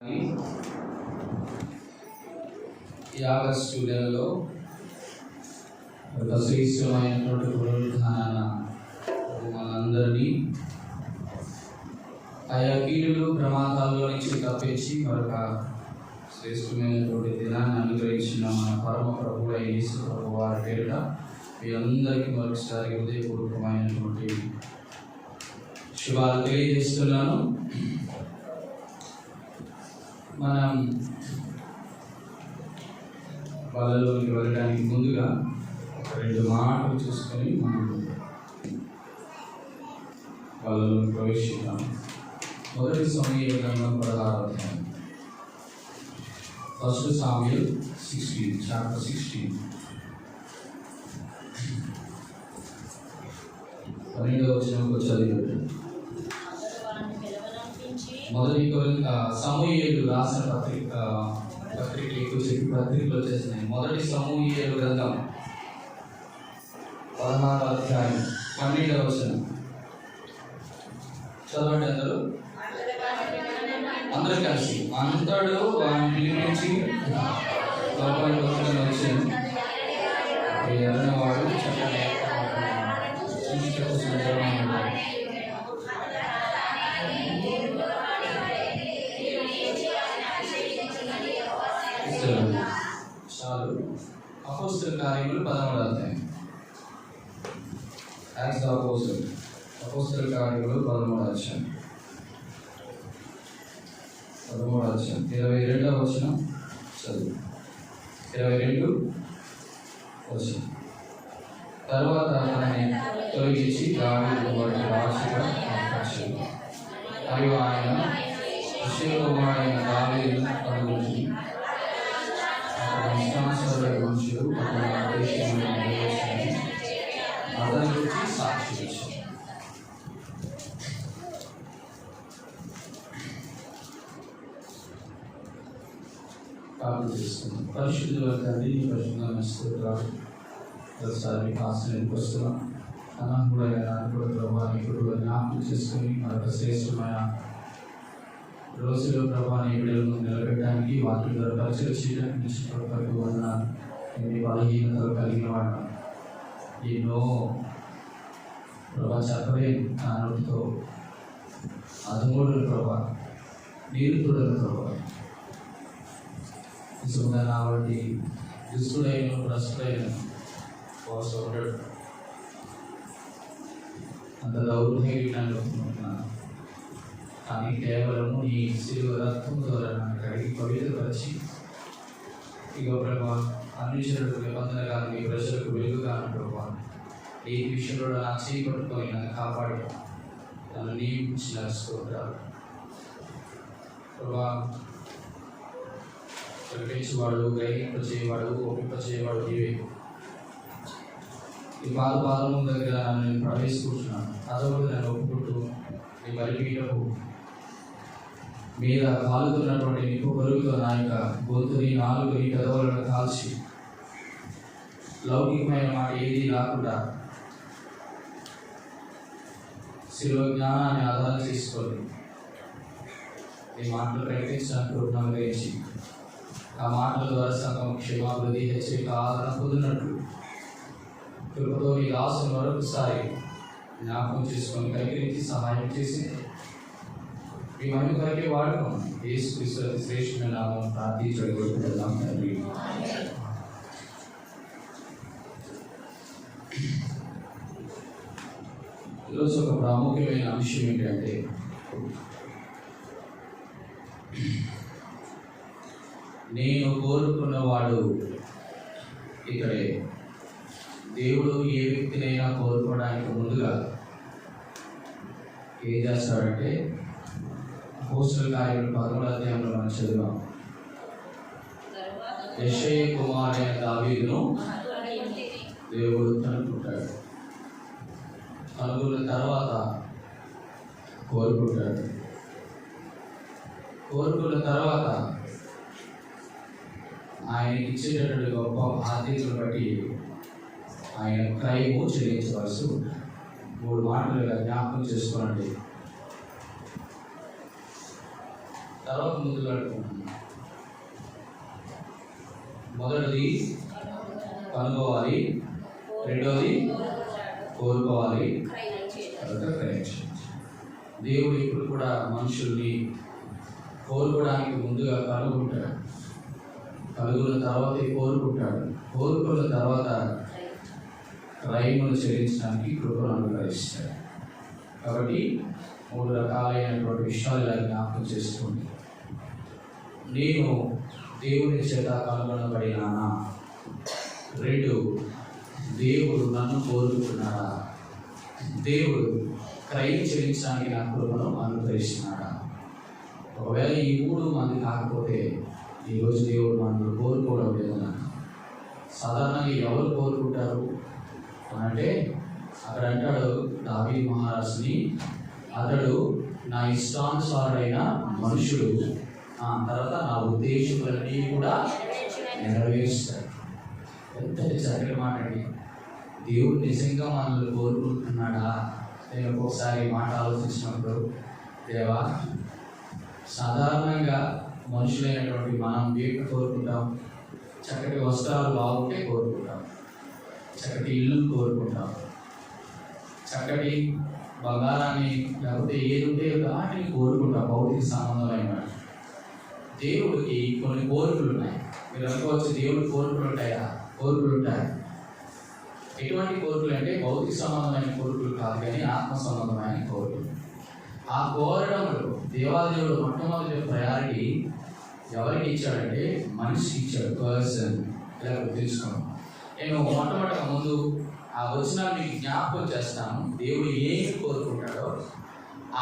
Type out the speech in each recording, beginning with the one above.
ఈ ఆగస్టు నెలలో ఒక శ్రేష్టమైనటువంటి పునరుద్ధాన మనందరినీ ఆయా కీడులు ప్రమాదాల్లో నుంచి తప్పించి మరొక శ్రేష్టమైనటువంటి దినాన్ని అనుగ్రహించిన మన పరమ ప్రభువు యేసు ప్రభు వారి పేరిట మీ అందరికీ మరొకసారి హృదయపూర్వకమైనటువంటి శుభాలు తెలియజేస్తున్నాను. మనం వాళ్ళలోకి వెళ్ళడానికి ముందుగా ఒక 2 మాటలు చూసుకొని మనం వాళ్ళలోకి ప్రవేశిద్దాం. మొదటి సమూయేలు గ్రంథం 16వ అధ్యాయం. First Samuel 16, chapter 16. 12వ వచనంలో చదివి మొదటి సమూయేలు రాసిన పత్రికలు ఎక్కువ చెప్పి పత్రికలు వచ్చేసినాయి. మొదటి సమూయేలు గ్రంథం 16వ అధ్యాయం 12వ వచనం చదవండి అందరూ కలిసి. అంతడు వారిని పిలిపించి లోపలికి వచ్చాను. వాడు చాలు. అపోస్తలుల కార్యములు 13వ అధ్యాయం. యాక్ట్స్ ఆఫ్ అపోస్టల్స్, అపోస్తలుల కార్యములు 13వ అధ్యాయం 22వ వచనం చదువు. 22 వచనం. తర్వాత అతన్ని తొలగించి దావీదు వారికి రాజుగా ఏర్పరచాడు. మరియు ఆయన విషయకుమారుడైన దావీదును కనుగొని మనుషులు అతని గురించి సాక్షి ఇచ్చారు. పరిశుద్ధుల తండ్రి, పరిశుద్ధమైన స్తోత్రాలు. ఒకసారి ఆశ్రయానికి వస్తున్నాం. అనాథుడైన నాయకుడు ప్రభాని ఇప్పుడు జ్ఞాపకం చేసుకుని మరొక శ్రేష్టమైన రోజులో ప్రభాని విడుదలను నిలబెట్టడానికి వాటి ద్వారా పరిచయం చేయడానికి ఇష్టపడతారు అన్న ఎన్ని బలహీనతలు కలిగిన వాడు ఎన్నో ప్రభా చెప్పలేని నానుడితో అధమూడుల ప్రభా నిరుతుడుల ప్రభా నిజంగా వంటి దుస్తుడైన భ్రష్టుడైన కోసం ఉండడు. అంత దౌర్భాగ్యాన్ని ఒప్పుకుంటున్నాను. కానీ కేవలము నీ శిలువ రక్తం ద్వారా నన్ను కడిగి పవిత్రపరిచి ఇక ప్రభా అన్నిషులకు నిబంధనగా మీ ప్రజలకు వెలుగుగాను ప్రభా ఈ విషయంలో నా చేపట్టుకొని నన్ను కాపాడి నన్ను నియమించిన స్తోత్రాలు ప్రభా. ప్రకటించేవాడు, గ్రహింపచేయవాడు, ఒప్పింపచేయవాడు నీవే. ఈ పాదము దగ్గర నేను ప్రవేశిస్తున్నాను. అదొకటి నన్ను ఒప్పుకుంటూ నీ బలిపీఠపు మీద కాలుతున్నటువంటి నిప్పు పొరుగుతో నా యొక్క గొంతుని 4 పెదవులను కాల్చి లౌకికమైన మాట ఏది రాకుండా శిలువ జ్ఞానాన్ని ఆధారం చేసుకొని ఈ మాటలు ప్రకటించినట్టు గ్రహించి ఆ మాటల ద్వారా సంఘం క్షేమాభివృద్ధి హెచ్చరిక ఆదరణ పొందినట్లు కృపతో ఈ దాసును మరొకసారి జ్ఞాపకం చేసుకొని కనికరించి సహాయం చేసి మీ మహిమ కొరకే వాడుకోం. యేసుక్రీస్తు అతి శ్రేష్టమైన నామమున ప్రార్థించడం తండ్రి. ఈరోజు ఒక ప్రాముఖ్యమైన అంశం ఏంటంటే నేను కోరుకున్నవాడు ఇక్కడే. దేవుడు ఏ వ్యక్తినైనా కోరుకోవడానికి ముందుగా ఏం చేస్తాడంటే అపోస్తలుల కార్యములు 13వ అధ్యాయంలో మనం చదివాం. యెషయా కుమారుడైన దావీదును దేవుడు కనుక్కుంటాడు. కనుగొన్న తర్వాత కోరుకుంటాడు. కోరుకున్న తర్వాత ఆయన ఇచ్చేటటువంటి గొప్ప బాధ్యతను బట్టి ఆయన క్రయము చెల్లించవలసి ఉంటుంది. 3 మాటలుగా జ్ఞాపకం చేసుకోండి. తర్వాత ముందుకు అడుగుతున్నాను. మొదటిది కనుగోవాలి, రెండోది కోరుకోవాలి, తర్వాత గ్రహించాలి. దేవుడు ఇప్పుడు కూడా మనుషుల్ని కోరుకోవడానికి ముందుగా కనుగొంటాడు, కనుగొన్న తర్వాత కోరుకుంటాడు, కోరుకున్న తర్వాత క్రైములు చెల్లించడానికి కృపను అనుగ్రహిస్తాడు. కాబట్టి 3 రకాలైనటువంటి విషయాలు ఇలా జ్ఞాపకం చేసుకోండి. నేను దేవుని చేత కనుగొనబడినానా? 2, దేవుడు నన్ను కోరుకుంటున్నాడా? దేవుడు క్రైమ్ చెల్లించడానికి నా కృపను అనుగ్రహిస్తున్నాడా? ఒకవేళ ఈ 3 మంది కాకపోతే ఈరోజు దేవుడు మనల్ని కోరుకోవడం లేదన్నా. సాధారణంగా ఎవరు కోరుకుంటారు అంటే, అక్కడ అంటాడు దావీదు మహారాజుని, అతడు నా ఇష్టానుసారుడైన మనుషుడు, తర్వాత నా ఉద్దేశములన్నీ కూడా నెరవేరుస్తాడు. ఎంత చక్కటి మాట అండి. దేవుడు నిజంగా మనల్ని కోరుకుంటున్నాడా? నేను ఒక్కొక్కసారి మాట ఆలోచించినప్పుడు, దేవా, సాధారణంగా మనుషులైనటువంటి మనం ఏమి కోరుకుంటాం? చక్కటి వస్త్రాలు బాగుంటే కోరుకుంటాం, చక్కటి ఇల్లు కోరుకుంటాం, చక్కటి బంగారాన్ని, లేకపోతే ఏది ఉంటే వాటిని కోరుకుంటాం, భౌతిక సంబంధమైన. దేవుడికి కొన్ని కోరికలు ఉన్నాయి. మీరు అనుకోవచ్చు, దేవుడి కోరికలు ఉంటాయా? కోరికలు ఉంటాయి. ఎటువంటి కోరికలు అంటే భౌతిక సంబంధమైన కోరికలు కాదు, కానీ ఆత్మ సంబంధమైన కోరికలు. ఆ కోరడంలో దేవాదేవుడు మొట్టమొదటి ప్రయారిటీ ఎవరికి ఇచ్చాడంటే మనిషికి ఇచ్చాడు, పర్సన్. ఇలా తెలుసుకోండి. నేను మొట్టమొదటిగా ముందు ఆ వచనాన్ని మీకు జ్ఞాపకం చేస్తాను. దేవుడు ఏమి కోరుకుంటాడో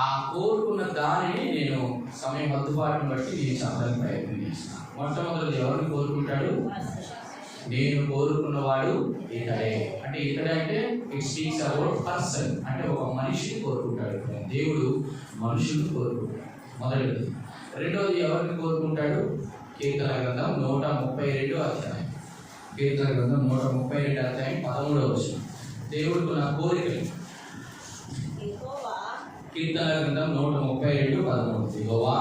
ఆ కోరుకున్న దానిని నేను సమయం హద్దుబాటును బట్టి నేను చెప్పడానికి ప్రయత్నం చేస్తాను. మొట్టమొదటి ఎవరిని కోరుకుంటాడు? నేను కోరుకున్నవాడు ఇతడే. అంటే ఇతడే అంటే ఇట్ స్పీక్స్ అబౌట్ పర్సన్, అంటే ఒక మనిషిని కోరుకుంటాడు. దేవుడు మనుషులను కోరుకుంటాడు, మొదటిది. రెండవది ఎవరిని కోరుకుంటాడు? కీర్తన గ్రంథం 132 అధ్యాయం. కీర్తన గ్రంథం 132 అధ్యాయం 13వ వచనం. దేవుడికి నా కోరికలు. కీర్తన గ్రంథం 132:13. యెహోవా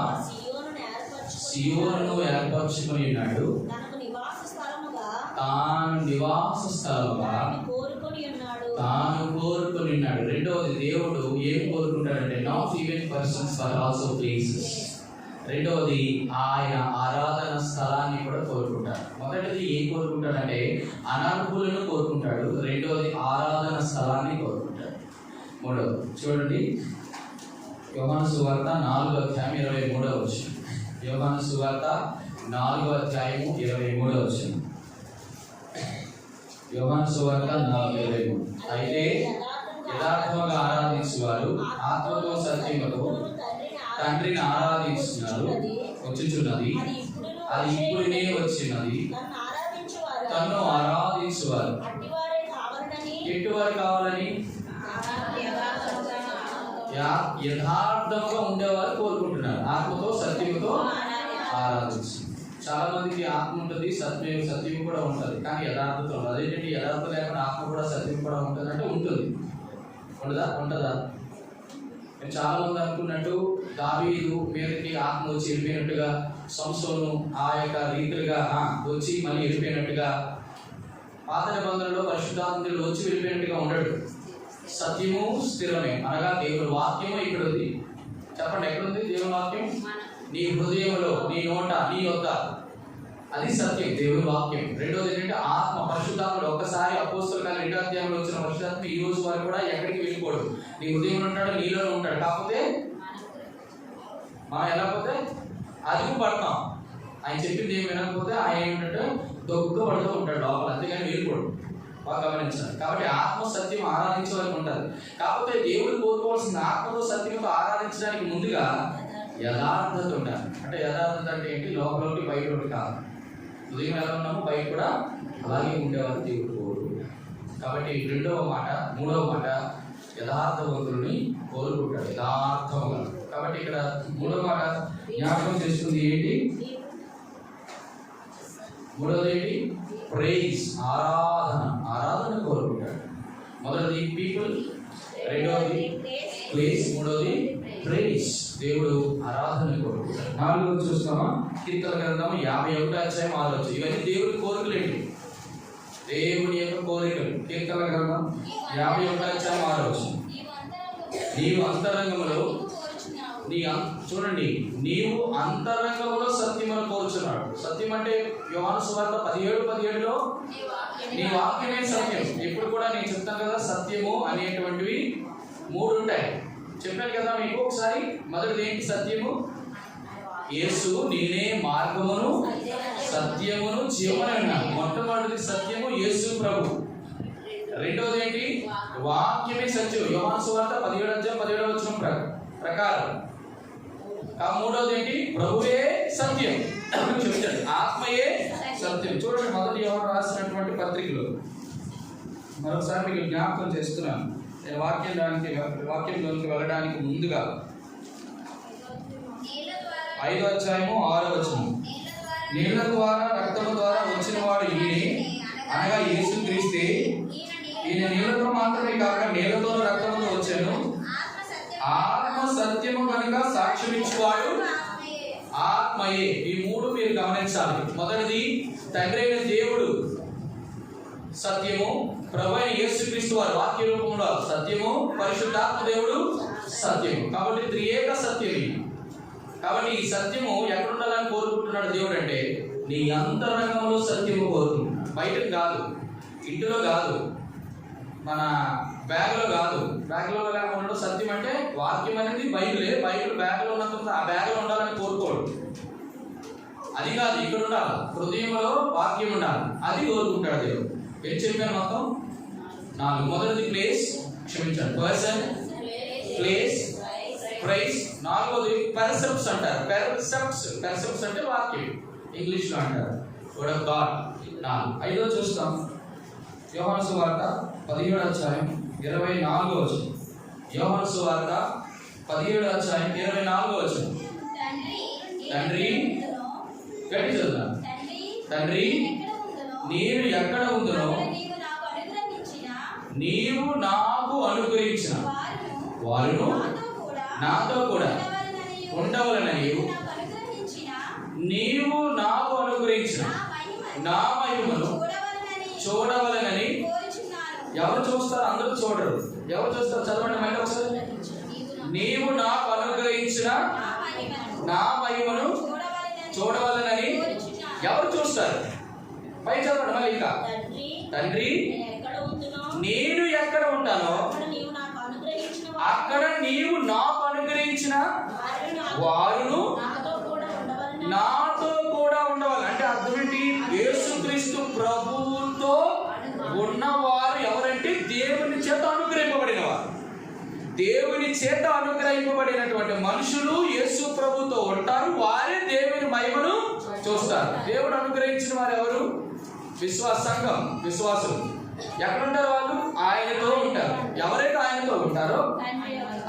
సియోనును ఏర్పరచుకొని ఉన్నాడు, తాను నివాస స్థలముగా తాను కోరుకొని ఉన్నాడు. రెండవది, దేవుడు ఏం కోరుకుంటాడంటే not even persons for also places. రెండవది, ఆయన ఆరాధన స్థలాన్ని కూడా కోరుకుంటాడు. మొదటిది ఏం కోరుకుంటాడంటే అనర్హులను కోరుకుంటాడు. రెండవది ఆరాధన స్థలాన్ని కోరుకుంటాడు. మూడవది చూడండి, యోహాను సువార్త 4:23. యోహాను సువార్త 4:23. యోహాను సువార్త 4:23. అయితే యథార్థంగా ఆరాధించువారు ఆత్మతో సత్యముతో తండ్రిని ఆరాధించున్నారు వచ్చుచున్నది, అది ఇప్పుడునే వచ్చినది. తను ఆరాధించువారు ఎటువారు కావాలని? యథార్థంగా ఉండేవారు కోరుకుంటున్నారు, ఆత్మతో సత్యముతో ఆరాధించు. చాలా మందికి ఆత్మ ఉంటుంది, సత్యం కూడా ఉంటుంది, కానీ యథార్థత ఉండదు. అదేంటంటే యథార్థత లేకుండా ఆత్మ కూడా సత్యం కూడా ఉంటుంది అంటే ఉంటుంది. ఉంటుందా? చాలా మంది అనుకున్నట్టు దావీదు మీదకి ఆత్మ వచ్చి వెళ్ళిపోయినట్టుగా, సంసోను ఆ యొక్క రీతిగా వచ్చి మళ్ళీ వెళ్ళిపోయినట్టుగా, పాత నిబంధనలో పరిశుద్ధాత్మలో వచ్చి వెళ్ళిపోయినట్టుగా ఉండడు. సత్యము స్థిరమే, అనగా దేవుని వాక్యము ఇక్కడ ఉంది. చెప్పండి, ఎక్కడుంది దేవుని వాక్యం? నీ హృదయంలో, నీ నోట, నీ యొద్ద. అది సత్యం, దేవుని వాక్యం. రెండోది ఏంటంటే ఆత్మ, పరిశుద్ధాత్ముడు. ఒక్కసారి అపోస్తలుల కార్యాలు 2వ అధ్యాయంలో వచ్చిన పరిశుద్ధాత్మ ఈ రోజు వరకు కూడా ఎక్కడికి వెళ్ళిపోడు. నీ హృదయంలో ఉంటాడు, నీలోనే ఉంటాడు. కాకపోతే మనం వెళ్ళకపోతే అదుపు పడతాం. ఆయన చెప్పింది ఏమి వినకపోతే ఆయన ఏమిటంటే దొగ్గబడుతూ ఉంటాడు లోపల, అంతేగాని వెళ్ళిపోడు. బాగా గమనించాలి. కాబట్టి ఆత్మ సత్యం ఆరాధించే వరకు ఉంటుంది. కాకపోతే దేవుడు కోరుకోవాల్సిన ఆత్మతో సత్యంతో ఆరాధించడానికి ముందుగా యథార్థత ఉండాలి. అంటే యథార్థత అంటే ఏంటి? లోపలికి బయటలోకి కాదు. ఉదయం ఎలా ఉన్నామో బయట కూడా అలాగే ఉండేవారు దేవుడు కోరుకుంటాడు. కాబట్టి మూడవ మాట యథార్థవంతులని కోరుకుంటాడు, యథార్థంగా. కాబట్టి ఇక్కడ మూడవ మాట జ్ఞాపకం చేసుకుంది ఏంటి? మూడవది ఏంటి? ప్రైజ్, ఆరాధన కోరుకుంటాడు. మొదటిది పీపుల్, రెండవది ప్లేస్, మూడవది ప్రైజ్. దేవుడు ఆరాధన కోరుకుంటాడు. 4 చూస్తామా? కీర్తన గ్రంథం 51:6. ఇవన్నీ దేవుడి కోరికలేంటి? దేవుని యొక్క కోరికలు. కీర్తన గ్రంథం 51:6. నీవు అంతరంగంలో చూడండి, నీవు అంతరంగంలో సత్యమును కోరుచున్నాడు. సత్యం అంటే యోహాను సువార్త 17:17లో నీ వాక్యమే సత్యం. ఇప్పుడు కూడా నేను చెప్తాను కదా, సత్యము అనేటువంటివి 3 ఉంటాయి. చెప్పాను కదా మీకు ఒకసారి. మొదటిది ఏంటి? సత్యము. యేసు నేనే మార్గమును సత్యమును జీవమును అన్నాడు. మొట్టమొదటిది సత్యము యేసు ప్రభు. రెండోది ఏంటి? వాక్యమే సత్యం. యోహాను సువార్త 17:17 ప్రకారం. మూడోది ఏంటి? ప్రభువే సత్యం. చెప్తాడు ఆత్మయే సత్యం. చూడండి, మొదటి యోహాను రాసినటువంటి పత్రికలో మరొకసారి మీకు జ్ఞాపకం చేస్తున్నాను. నేను వాక్యంలోకి వెళ్ళడానికి ముందుగా 5వ అధ్యాయము 6వ వచనం. నీళ్ల ద్వారా రక్తము ద్వారా వచ్చిన వాడు ఈయనే, అనగా యేసుక్రీస్తే. ఈయన నీళ్లతో మాత్రమే కాక నీళ్లతో రక్తముతో వచ్చాను. ఆత్మ సత్యము కనుక సాక్ష్యమిచ్చువాడు ఆత్మయే. ఈ 3 మీరు గమనించాలి. మొదటిది తండ్రి అయిన దేవుడు సత్యము, ప్రభు అయిన యేసుక్రీస్తు వారి వాక్య రూపంలో సత్యము, పరిశుద్ధాత్మ దేవుడు సత్యము. కాబట్టి త్రియేక సత్యమే. కాబట్టి ఈ సత్యము ఎక్కడ ఉండాలని కోరుకుంటున్నాడు దేవుడు అంటే నీ అంతరంగంలో సత్యము కోరుకుంటున్నాడు. బయటకు కాదు, ఇంటిలో కాదు, మన బ్యాగ్లో కాదు. బ్యాగ్లో ఉండడం సత్యం అంటే వాక్యం అనేది బైబిలే. బైబిల్ బ్యాగ్లో ఉన్నంత ఆ బ్యాగ్లో ఉండాలని కోరుకోడు. అది కాదు, ఇక్కడ ఉండాలి. హృదయంలో వాక్యం ఉండాలి. అది కోరుకుంటాడు దేవుడు. ఏం చెప్పాను మొత్తం? 4. మొదటిది ప్లేస్, క్షమించండి, పర్సన్, ప్లేస్, ప్రైస్. 4వది పెర్సెప్ట్స్ అంటారు. పెర్సెప్ట్స్ అంటే వాక్యం, ఇంగ్లీష్లో అంటారు వర్డ్ ఆఫ్ గాడ్. 4. 5వ చూస్తాం. యోహాను సువార్త 17:24. యోహాను సువార్త 17:24. తండ్రి, గట్టి చదువుతాను. తండ్రి నేను ఎక్కడ ఉందునో నీవు నాకు అనుగ్రహించిన వారును నాతో కూడా ఉండవలనని నీవు నాకు అనుగ్రహించిన నా మహిమను చూడవలనని. ఎవరు చూస్తారు? అందరూ చూడరు. ఎవరు చూస్తారు? చదవండి మళ్ళీ ఒకసారి. నీవు నాకు అనుగ్రహించిన నా మహిమను చూడవలనని ఎవరు చూస్తారు? పై చదవండి మళ్ళీ. ఇంకా తండ్రి నేను ఎక్కడ ఉంటానో అక్కడ నీవు నాకు అనుగ్రహించిన వారును నాతో కూడా ఉండవాలి. అంటే అర్థం ఏంటి? యేసుక్రీస్తు ప్రభువుతో ఉన్నవారు ఎవరంటే దేవుని చేత అనుగ్రహింపబడిన వారు. దేవుని చేత అనుగ్రహింపబడినటువంటి మనుషులు యేసు ప్రభుతో ఉంటారు. వారే దేవుని మహిమను చూస్తారు. దేవుడు అనుగ్రహించిన వారు ఎవరు? సంఘం, విశ్వాసులు. ఎక్కడుంటారు వాళ్ళు? ఆయనతో ఉంటారు. ఎవరైతే ఆయనతో ఉంటారో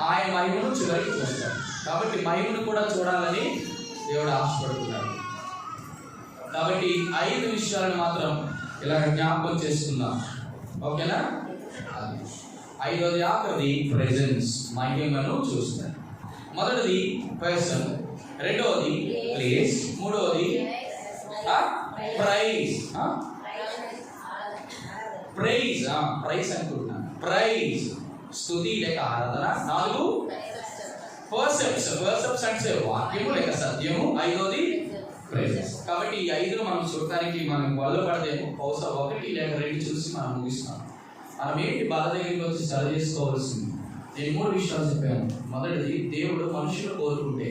ఆయన మహిమను చివరికి చూస్తారు. కాబట్టి మహిమను కూడా చూడాలని దేవుడు ఆశపడుతున్నాడు. కాబట్టి 5 విషయాలను మాత్రం ఇలా జ్ఞాపకం చేసుకుందాం. ఓకేనా? 5వది ఆఖరిది ప్రెజెన్స్, మహిమను చూస్తారు. మొదటిది పర్సన్, రెండవది ప్లేస్, మూడవది ప్రైజ్. ప్రైజ్ అనుకుంటున్నాను. ప్రైజ్ స్తుతి లేక ఆరాధన. 4 పర్సెప్ట్స్ అంటే వాక్యము లేక సత్యము. 5వది ప్రెజెన్స్. కాబట్టి ఈ 5 మనం చూడటానికి మనం వల్ల పడదేమో. బహుశా 1 లేక 2 చూసి మనం ముగిస్తాం. మనం ఏంటి బాధ దగ్గరికి వచ్చి సరి చేసుకోవాల్సింది? నేను 3 విషయాలు చెప్పాను. మొదటిది, దేవుడు మనుషులు కోరుకుంటే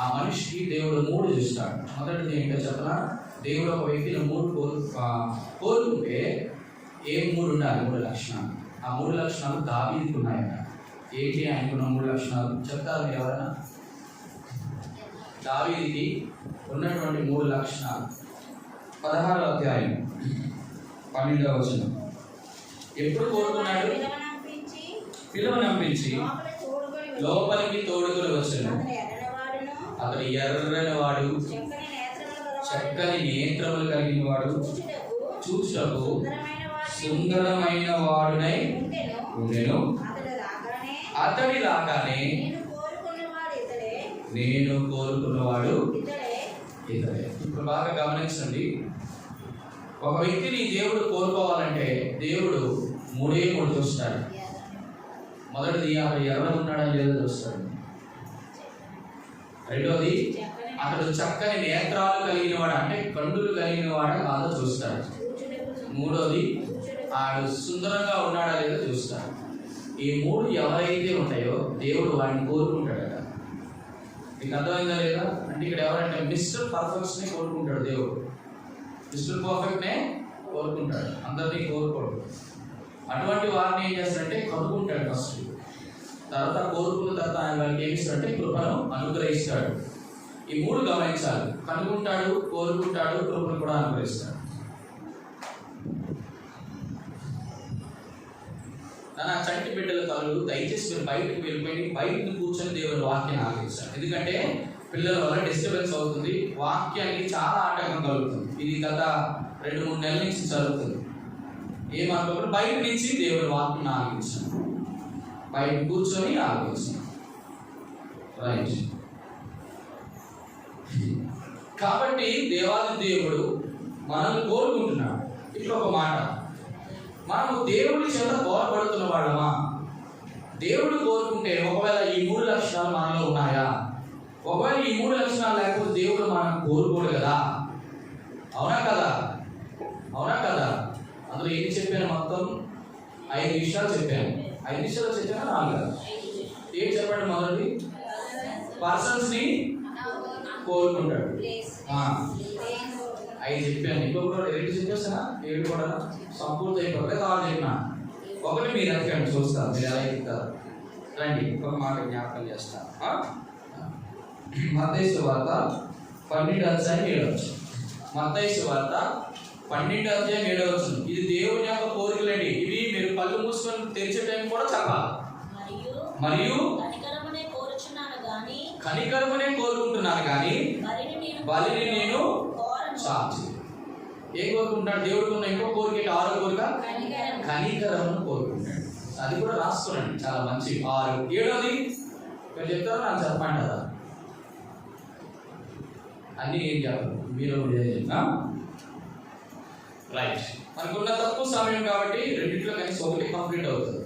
ఆ మనిషికి దేవుడు 3 చూస్తాడు. మొదటిది ఏంటో చెప్పనా? దేవుడు ఒక వ్యక్తిని 3 కోరుకుంటే ఏ 3 ఉండాలి? 3 లక్షణాలు. ఆ 3 లక్షణాలు దావీదుకు ఉన్నాయట. ఏంటి ఆయనకున్న 3 లక్షణాలు చెప్తారు మీరు ఎవరైనా? దావీదుకి ఉన్నటువంటి 3 లక్షణాలు 16వ అధ్యాయం 12వ వచనం. ఎప్పుడు కోరుకున్నాడు? పిలువనంపించి లోపలికి తోడుకొని వచ్చాను. అతడు ఎర్రని వాడు, చక్కని నేత్రములు కలిగిన వాడు, చూచుటకు సుందరమైన వాడునై ఉండెను. అతడి లాగానే నేను కోరుకున్నవాడు ఇతడే. ఇప్పుడు బాగా గమనించండి, ఒక వ్యక్తిని దేవుడు కోరుకోవాలంటే దేవుడు మూడు చూస్తాడు. మొదటిది ఎవరు ఉన్నాడా లేదో చూస్తాడు. రెండోది అతడు చక్కని నేత్రాలు కలిగిన వాడు, అంటే కన్నులు కలిగిన వాడా కాదో చూస్తాడు. మూడోది ఆడు సుందరంగా ఉన్నాడా లేదో చూస్తాడు. ఈ మూడు ఎవరైతే ఉంటాయో దేవుడు వాడిని కోరుకుంటాడు కదా. మీకు అర్థమైందా లేదా? అంటే ఇక్కడ ఎవరంటే మిస్టర్ పర్ఫెక్ట్నే కోరుకుంటాడు దేవుడు. మిస్టర్ పర్ఫెక్ట్నే కోరుకుంటాడు, అందరినీ కోరుకోడు. అటువంటి వారిని ఏం చేస్తాడంటే కనుక్కుంటాడు ఫస్ట్, తర్వాత కోరుకున్న తర్వాత ఆయన వాళ్ళకి ఏమి ఇస్తాడంటే కృపను అనుగ్రహిస్తాడు. ఈ మూడు గమనించాలి, కనుక్కుంటాడు, కోరుకుంటాడు, కృపను కూడా అనుగ్రహిస్తాడు. నా చంటి బిడ్డల తల్లు దయచేసి మీరు బయటకు వెళ్ళిపోయి బయటకు కూర్చొని దేవుని వాక్యాన్ని ఆలోచించాలి. ఎందుకంటే పిల్లల వల్ల డిస్టర్బెన్స్ అవుతుంది, వాక్యానికి చాలా ఆటంకం కలుగుతుంది. ఇది గత 2-3 నెలల నుంచి జరుగుతుంది. ఏమనుకోకుండా బయట నుంచి దేవుని వాక్యాన్ని ఆలోచించాలి, బయట కూర్చొని ఆలోచించాలి. రైట్. కాబట్టి దేవాది దేవుడు మనల్ని కోరుకుంటున్నాడు. ఇప్పుడు ఒక మాట, మనము దేవుడి చేత కోరబడుతున్న వాళ్ళమా? దేవుడు కోరుకుంటే ఒకవేళ ఈ 3 లక్షణాలు మనలో ఉన్నాయా? ఒకవేళ ఈ 3 లక్షణాలు లేకపోతే దేవుడు మనం కోరుకోడు కదా. అవునా కదా? అవునా కదా? అందులో ఏం చెప్పాను? మొత్తం 5 విషయాలు చెప్పాను. 5 విషయాలు చెప్పాను, 4 ఏం చెప్పండి? మొదటి, పర్సన్స్ ని కోరుకుంటాడు. 5 చెప్పాను. ఇంకొకటి 2 చెప్పేస్తానా? 7 కూడా సంపూర్తి అయిపోతుంది. 6 చెప్పిన. ఒకటి మీరు ఎక్కడండి చూస్తారు, మీరు ఎలా ఎక్కుతారు. రండి, ఇంకొక మాట జ్ఞాపకం చేస్తాను. మత్తయి సువార్త 12:7. మత్తయి సువార్త 12:7. ఇది దేవుని యొక్క కోరికలండి. ఇవి మీరు కళ్ళు మూసుకొని తెరిచే టైం కూడా చెప్పాలి. మరియు కనికరమునే కోరుకుంటున్నాను కానీ బలిని నేను సాక్షి. ఏం కోరుకుంటాడు దేవుడికి? ఉన్న ఇంకో కోరిక, 6వ కోరిక కనికరమును కోరుకుంటాడు. అది కూడా రాసుకోండి, చాలా మంచి. 6. 7వది మీరు చెప్తారో నాకు చెప్పంటారా? అన్నీ ఏం చెప్పరు, మీరు రైట్. మనకున్న తక్కువ సమయం కాబట్టి రెండింటిలో కనీసం ఒకటి కంప్లీట్ అవుతుంది.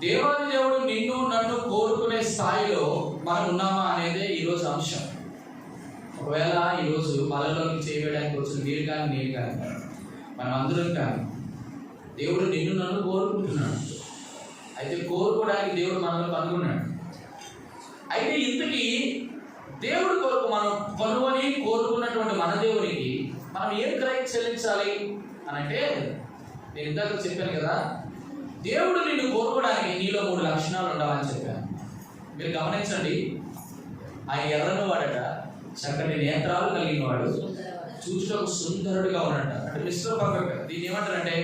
దేవాది దేవుడు నిన్ను నన్ను కోరుకునే స్థాయిలో మనం ఉన్నామా అనేదే ఈరోజు అంశం. ఒకవేళ ఈరోజు బలలోకి చేయడానికి వచ్చిన మీరు కానీ నేను కానీ మనం అందరం కానీ దేవుడు నిన్ను నన్ను కోరుకుంటున్నాడు. అయితే కోరుకోవడానికి దేవుడు మనల్ని కనుగొన్నాడు. అయితే ఇంతకీ దేవుడు కొరకు మనం కొనుగొని కోరుకున్నటువంటి మన దేవునికి మనం ఏం క్రైమ్ చెల్లించాలి అని అంటే, నేను ఇందాక చెప్పాను కదా, దేవుడు నిన్ను కోరుకోవడానికి నీలో 3 లక్షణాలు ఉండాలని చెప్పాను. మీరు గమనించండి, ఆయన ఎర్రని వాడట, చక్కటి నేత్రాలు కలిగిన వాడు, చూచుటకు సుందరుడిగా ఉన్నట. అంటే మిస్టర్ పర్ఫెక్ట్. దీన్ని ఏమంటారంటే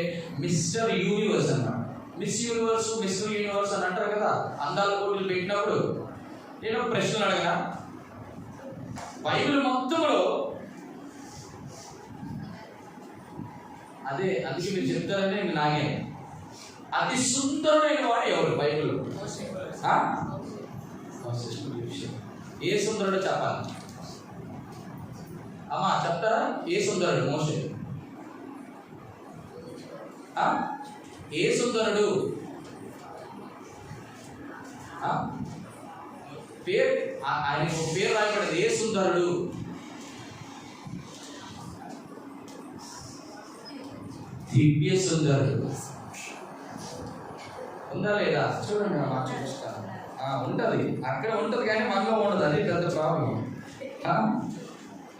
మిస్టర్ యూనివర్స్ అన్నమాట. మిస్ యూనివర్స్, మిస్టర్ యూనివర్స్ అని అంటారు కదా. అందాల పోటీలు పెట్టినప్పుడు నేను ఒక ప్రశ్నలు అడగనా? బైబిల్ మొత్తంలో అదే, అందుకే మీరు చెప్తారని నేను నాగాను. అతి సుందరుడైన వాడు ఎవరు బైబిల్లో? ఏ సుందరుడు చెప్పాలి? అమ్మా చెప్తారా? ఏ సుందరుడు? మోషే. ఏ సుందరుడు? పేరు, ఆయనకు ఒక పేరు రాయబడింది. ఏ సుందరుడు? దివ్య సుందరుడు. ఉందా లేదా? చూడండి, మాట చూపిస్తాను. ఉంటుంది, అక్కడ ఉంటుంది కానీ మనలో ఉండదు. అదే పెద్ద ప్రాబ్లం.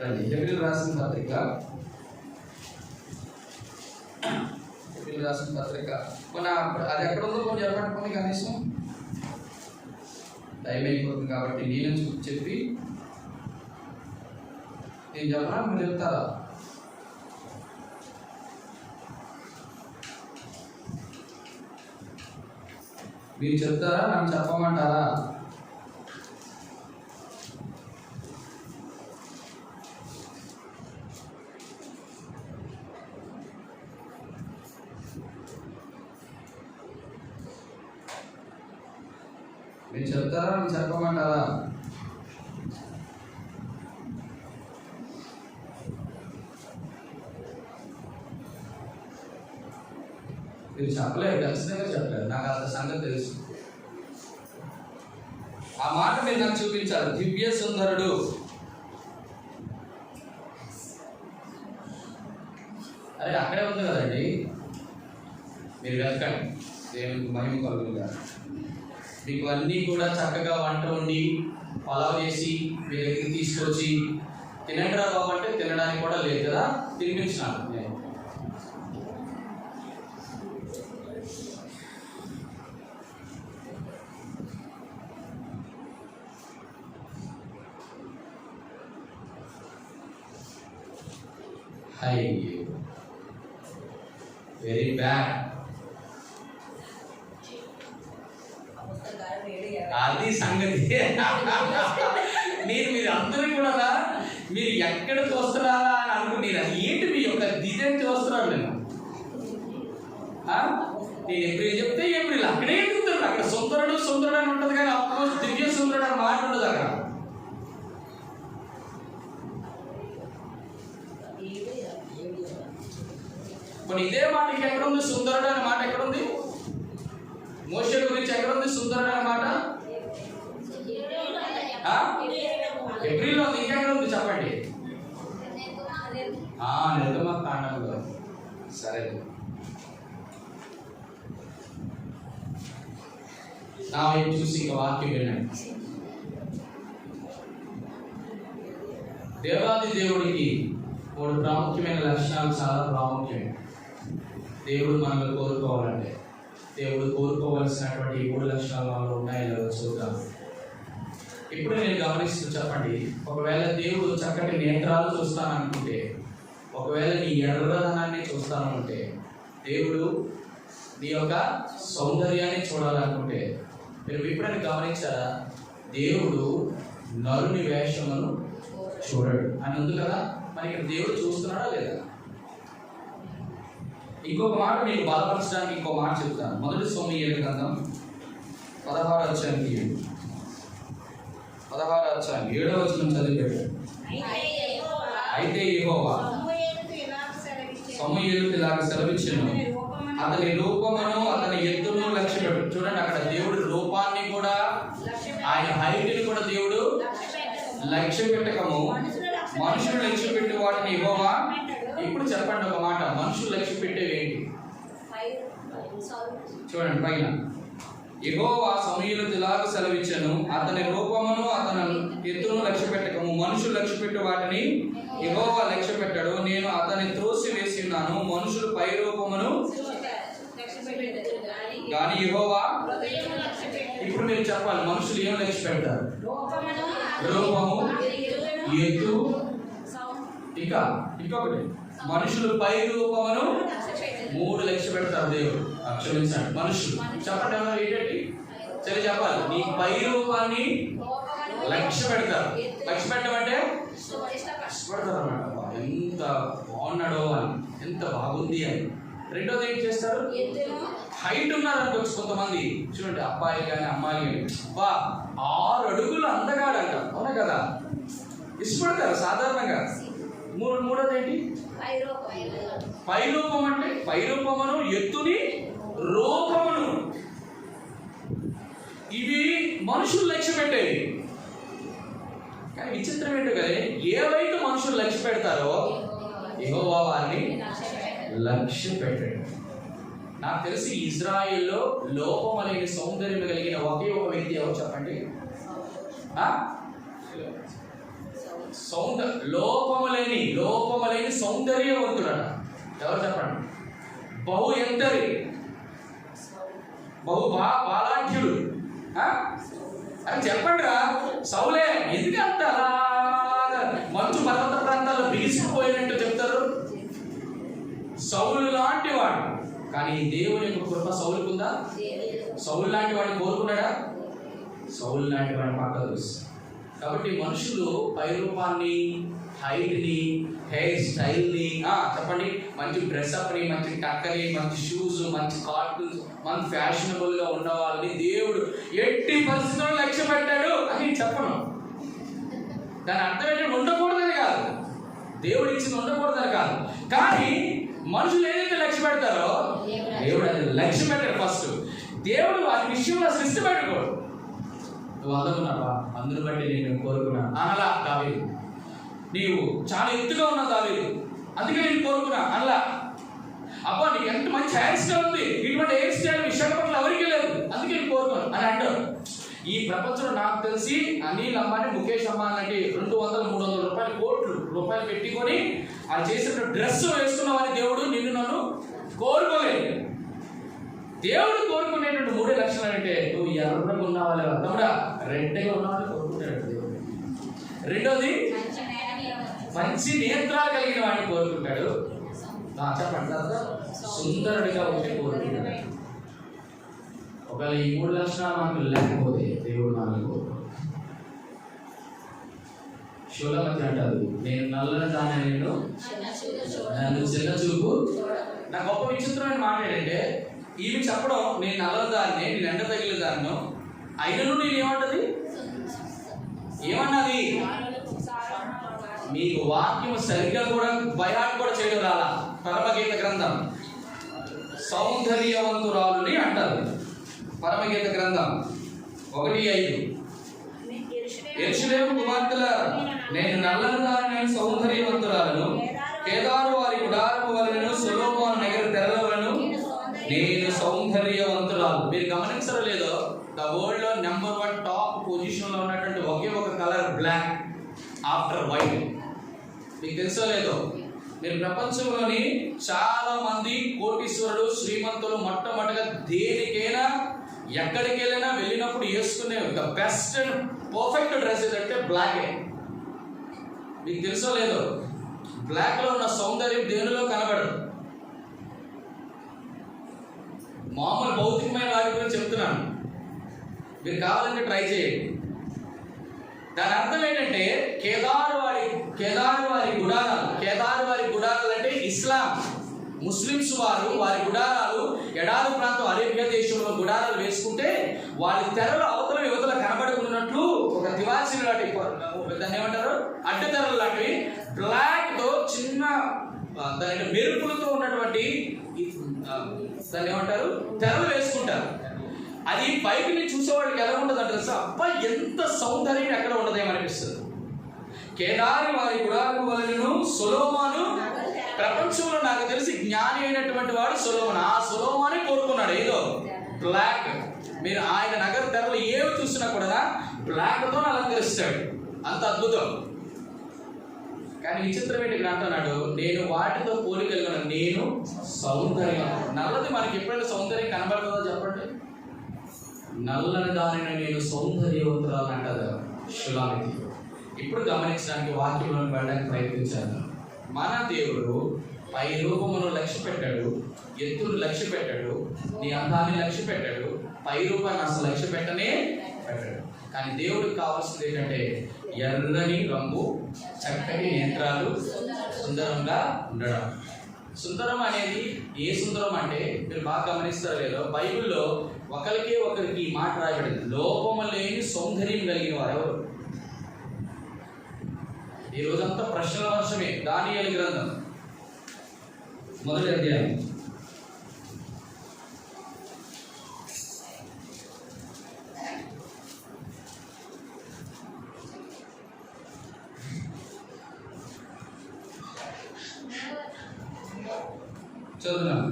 రండి, హెబ్రీయులకు రాసిన పత్రిక, హెబ్రీయులకు రాసిన పత్రిక. అది ఎక్కడ ఉందో కొంచెం ఎరపట్టుకోండి. కనీసం టైం అయిపోతుంది కాబట్టి నేను చెప్పి నేను చెప్పనా, మీరు చెప్తారా? మీరు చెప్తారా, నన్ను చెప్పమంటారా? మీరు చెప్తారా, నన్ను చెప్పమంటారా? మీరు చెప్పలేరు, ఖచ్చితంగా చెప్పలేరు, నాకు అంత సంగతి తెలుసు. ఆ మాట మీరు నాకు చూపించారు, దివ్య సుందరుడు. అరే అక్కడే ఉంది కదండి, మీరు వెతకండి. దేవునికి మహిమ కలుగుగా. మీకు అన్నీ కూడా చక్కగా వంట వండి పలావ్ చేసి మీ దగ్గరికి తీసుకొచ్చి తినండి రా బాబు అంటే తినడానికి కూడా లేదు కదా, తినిపించినాను నేను. High very bad. అది సంగతి. మీరు అందరూ కూడా మీరు ఎక్కడ చూస్తున్నారా అని అనుకున్నారు. ఏంటి మీ యొక్క డిజైన్ చూస్తున్నారు? నేను ఏప్రిల్ చెప్తే ఏప్రిల్ అక్కడే చూస్తారు. అక్కడ సుందరుడు సుందరుడు అని ఉంటుంది, కానీ అప్పుడు దివ్య సుందరుడు అని మాట ఉండదు అక్కడ. కొన్ని ఇదే మాట ఎక్కడ ఉంది? సుందరుడు అనే మాట ఎక్కడ ఉంది? మోషే గురించి ఎక్కడ ఉంది సుందరుడు అనే మాట? ఏప్రిల్లో ఉంది. ఇంకెక్కడ ఉంది చెప్పండి? నిర్గమకాండంలో. సరే, నా వైపు చూసి ఇంకా వాక్యం వినండి. దేవాది దేవుడికి 3 ప్రాముఖ్యమైన లక్షణాలు చాలా ప్రాముఖ్యం. దేవుడు మనల్ని కోరుకోవాలంటే, దేవుడు కోరుకోవాల్సినటువంటి 3 లక్షణాలు మనలో ఉన్నాయో చూద్దాం. ఇప్పుడు నేను గమనిస్తూ చెప్పండి, ఒకవేళ దేవుడు చక్కటి నేత్రాలు చూస్తాననుకుంటే, ఒకవేళ నీ ఎర్రదనాన్ని చూస్తానంటే, దేవుడు నీ యొక్క సౌందర్యాన్ని చూడాలనుకుంటే, మీరు ఎప్పుడైనా గమనించారా? దేవుడు నరుని వేషమును చూడడు అని ఉంది కదా. మరి ఇక్కడ దేవుడు చూస్తున్నాడా లేదా? ఇంకొక మాట మీకు బలపరచడానికి ఇంకో మాట చెప్తాను. 1 సమూయేలు గ్రంథం 16వ అధ్యాయం 7వ వచనం చదివాడు. అయితే యెహోవా సమూయేలుకు ఇలాగ సెలవిచ్చెను, అతని రూపమును అతని ఎత్తును లక్ష్యపెట్టు. చూడండి, అక్కడ దేవుడు రూపాన్ని కూడా, ఆయన హైట్ని కూడా దేవుడు లక్ష్య పెట్టకము, మనుషులు లక్ష్య పెట్టి వాటిని యెహోవా. ఇప్పుడు చెప్పండి ఒక మాట, మనుషులు లక్ష్య పెట్టేవి ఏంటి? చూడండి పైన, యెహోవా సమూయేలుకు ఇలాగ సెలవిచ్చెను, అతని రూపమును అతని ఎత్తును లక్ష్య పెట్టకము, మనుషులు లక్ష్య పెట్టి వాటిని యెహోవా లక్ష్య పెట్టాడు. నేను అతని త్రోసి వేసి ఉన్నాను, మనుషులు పై రూపమును కానీ యెహోవా. ఇప్పుడు మీరు చెప్పాలి, మనుషులు ఏం లక్ష్య పెడతారు? రూపము, ఎత్తు, ఇంకొకటి మనుషులు పై రూపమును 3 లక్ష్య పెడతారు దేవుడు. క్షమించండి, మనుషులు చెప్పండి ఏంటండి? సరే చెప్పాలి, నీ పై రూపాన్ని లక్ష్య పెడతారు. లక్ష్య పెట్టమంటే ఇష్టపడతారు అన్నమాట. ఎంత బాగున్నాడో అని, ఎంత బాగుంది అని. రెండోది ఏం చేస్తారు? హైట్ ఉన్నారనుకోవచ్చు కొంతమంది. చూడండి, అబ్బాయి కానీ అమ్మాయి కానీ, 6 అడుగులు అందగాడంట, అవునా కదా, ఇష్టపడతారు సాధారణంగా. మూడోది ఏంటి? పై రూపం. అంటే పై రూపమును, ఎత్తుని, రూపమును. ఇవి మనుషులు లక్ష్య పెట్టేవి. కానీ విచిత్రం ఏంటో కదా, ఏవైతే మనుషులు లక్ష్య పెడతారో యెహోవా వారిని లక్ష్య పెట్టాడు. నాకు తెలిసి ఇజ్రాయెల్లో లోపం లేని సౌందర్యం కలిగిన ఒకే ఒక వ్యక్తి ఎవరు చెప్పండి? లోపము లేని సౌందర్యవంతుడట. ఎవరు చెప్పండి? బహు ఎంతరి, బహు బాలాఢ్యుడు అని చెప్పండి రా. సౌలే ఎందుకంత మంచు పర్వత ప్రాంతాల్లో బిగిసిపోయినట్టు చెప్తారు. సౌలు లాంటి వాడు, కానీ దేవుని యొక్క కృప సౌలుకుందా? సౌలు లాంటి వాడిని కోరుకున్నాడా? సౌలు లాంటి వాడిని పక్కకు చూసి. కాబట్టి మనుషులు పై రూపాన్ని, హైట్ని, హెయిర్ స్టైల్ని, చెప్పండి, మంచి డ్రెస్అప్ని, మంచి టక్కని, మంచి షూస్, మంచి కార్టూన్స్, మంచి ఫ్యాషనబుల్గా ఉన్న వాళ్ళని దేవుడు ఎట్టి పరిస్థితుల్లో లక్ష్య పెట్టాడు అని చెప్పను. దాని అర్థం ఏంటంటే ఉండకూడదని కాదు, దేవుడు ఇచ్చింది ఉండకూడదని కాదు. కానీ మనుషులు ఏదైతే లక్ష్య పెడతారో దేవుడు అది లక్ష్యం పెట్టాడు. ఫస్ట్ దేవుడు వాటి విషయంలో సృష్టి పెట్టుకోడు. నువ్వు అందుకున్నావా, అందును బట్టి నేను కోరుకున్నా అనలా దావీదు. నీవు చాలా ఎత్తుగా ఉన్నావు దావీదు, అందుకే నేను కోరుకున్నా అనలా. అబ్బా నీకు ఎంత మంచి హెయిర్ స్టైల్ ఉంది, ఇటువంటి హెయిర్ స్టైల్ విశాఖపట్నంలో ఎవరికీ లేదు, అందుకే నేను కోరుకున్నాను అని అంటారు. ఈ ప్రపంచంలో నాకు తెలిసి అనిల్ అంబానీ, ముఖేష్ అంబానీ లాంటి 200-300 కోట్ల రూపాయలు పెట్టుకొని అది చేసిన డ్రెస్ వేసుకున్నామని దేవుడు నిన్ను నన్ను కోరుకోలేదు. దేవుడు కోరుకునేటువంటి 3 లక్షణాలు అంటే నువ్వు ఎర్రగా ఉన్నావా లేదా, తమ్ముడా రెడ్గా ఉన్నావని కోరుకుంటాడు దేవుడు. రెండోది మంచి నేత్రాలు కలిగిన వాడిని కోరుకుంటాడు. చెప్పండి, సుందరుడిగా ఉంటే కోరుకుంటాడు. ఒకవేళ ఈ 3 లక్షణాలు మనకు లేకపోతే దేవుడు మనల్ని కోరుకుంటాడు. శూలమతి అంటారు, నేను నల్లని దాన్ని నేను నన్ను చిన్న చూపు. నా గొప్ప విచిత్రమైన మాట ఏంటంటే ఈమె చెప్పడం నేను నల్లని దాన్ని, నేను ఎండ తగిలిన దాన్ని అయినను నేను ఏమంటది, ఏమన్నది మీకు వాక్యం సరిగ్గా కూడా బయాట్ కూడా చేయడం రాలా. పరమగీత గ్రంథం సౌందర్యవంతురాలుని అంటారు. పరమగీత గ్రంథం 1:5 యెరూషలేము కుమార్తెలారా, నేను నల్లనిదాన్ని సౌందర్యవంతురాలను, కేదారు వారి గుడారము వలెను, సొలొమోను నగర తెరల వలెను నేను సౌందర్యవంతురాలు. మీరు గమనించడం లేదో, ద వరల్డ్ లో నెంబర్ 1 టాప్ పొజిషన్ లో ఉన్నటువంటి ఒకే ఒక కలర్ బ్లాక్ ఆఫ్టర్ వైట్. మీకు తెలుసో లేదో, మీరు ప్రపంచంలోని చాలా మంది కోటీశ్వరులు, శ్రీమంతులు మొట్టమొదటిగా దేనికైనా ఎక్కడికి వెళ్ళినా వెళ్ళినప్పుడు వేసుకునే the best and perfect dress ఏదంటే బ్లాకే. మీకు తెలుసో లేదో, బ్లాక్ లో ఉన్న సౌందర్యం దేనిలో కనబడదు. మామూలు భౌతికమైన వాటి గురించి చెప్తున్నాను, మీరు కావాలంటే ట్రై చేయండి. దాని అర్థం ఏంటంటే కేదారు వారి గుడారాలు అంటే ఇస్లాం, ముస్లిమ్స్ వారి గుడారాలు ఎడారి ప్రాంతం అరేబియా దేశంలో గుడారాలు వేసుకుంటే వారి తెరలు అవతల యువతల కనబడుకున్నట్లు ఒక తివాచీలు లాంటి, దాన్ని ఏమంటారు, అడ్డు తెరలు లాంటివి బ్లాక్ తో చిన్న దాని మెరుపులతో ఉన్నటువంటి దాన్ని ఏమంటారు తెరలు వేసుకుంటారు. అది పైకి నుంచి చూసేవాళ్ళకి ఎలా ఉంటుంది అంటే అబ్బా ఎంత సౌందర్యం ఎక్కడ ఉండదేమనిపిస్తుంది. కేదారి వారి గుడారము వలెను, సొలొమోను ప్రపంచంలో నాకు తెలిసి జ్ఞాని అయినటువంటి వాడు సొలొమోను. ఆ సొలొమోనే కోరుకున్నాడు ఏదో బ్లాక్. మీరు ఆయన నగర తెరలు ఏమి చూసినా కూడా బ్లాక్ తో అలంకరిస్తాడు, అంత అద్భుతం. కానీ విచిత్రం ఏంటి ఇక్కడ అంటున్నాడు, నేను వాటితో పోలికలుగా నేను సౌందర్యం. నల్లది మనకి ఎప్పుడైనా సౌందర్యం కనబడుతుందో చెప్పండి. నల్లని దానిని నేను సౌందర్యవంతురాలు అంటారు శులామితి. ఇప్పుడు గమనించడానికి వాక్యంలో వెళ్ళడానికి ప్రయత్నించాను. మన దేవుడు పై రూపమును లక్ష్య పెట్టాడు, ఎత్తును లక్ష్య పెట్టాడు, నీ అందాన్ని లక్ష్య పెట్టాడు, పై రూపాన్ని అసలు లక్ష్య పెట్టనే పెట్టాడు. కానీ దేవుడికి కావాల్సింది ఏంటంటే ఎర్రని రంగు, చక్కటి నేత్రాలు, సుందరంగా ఉండడం. సుందరం అనేది ఏ సుందరం అంటే మీరు బాగా గమనిస్తారో లేదో, బైబిల్లో ఒకరికి ఈ మాట రాయబడింది, లోపము లేని సౌందర్యం కలిగిన వారు ఎవరు? ఈ రోజంతా ప్రశ్నల వర్షమే. దానియేలు గ్రంథం 1వ అధ్యాయం చదువున్నాను.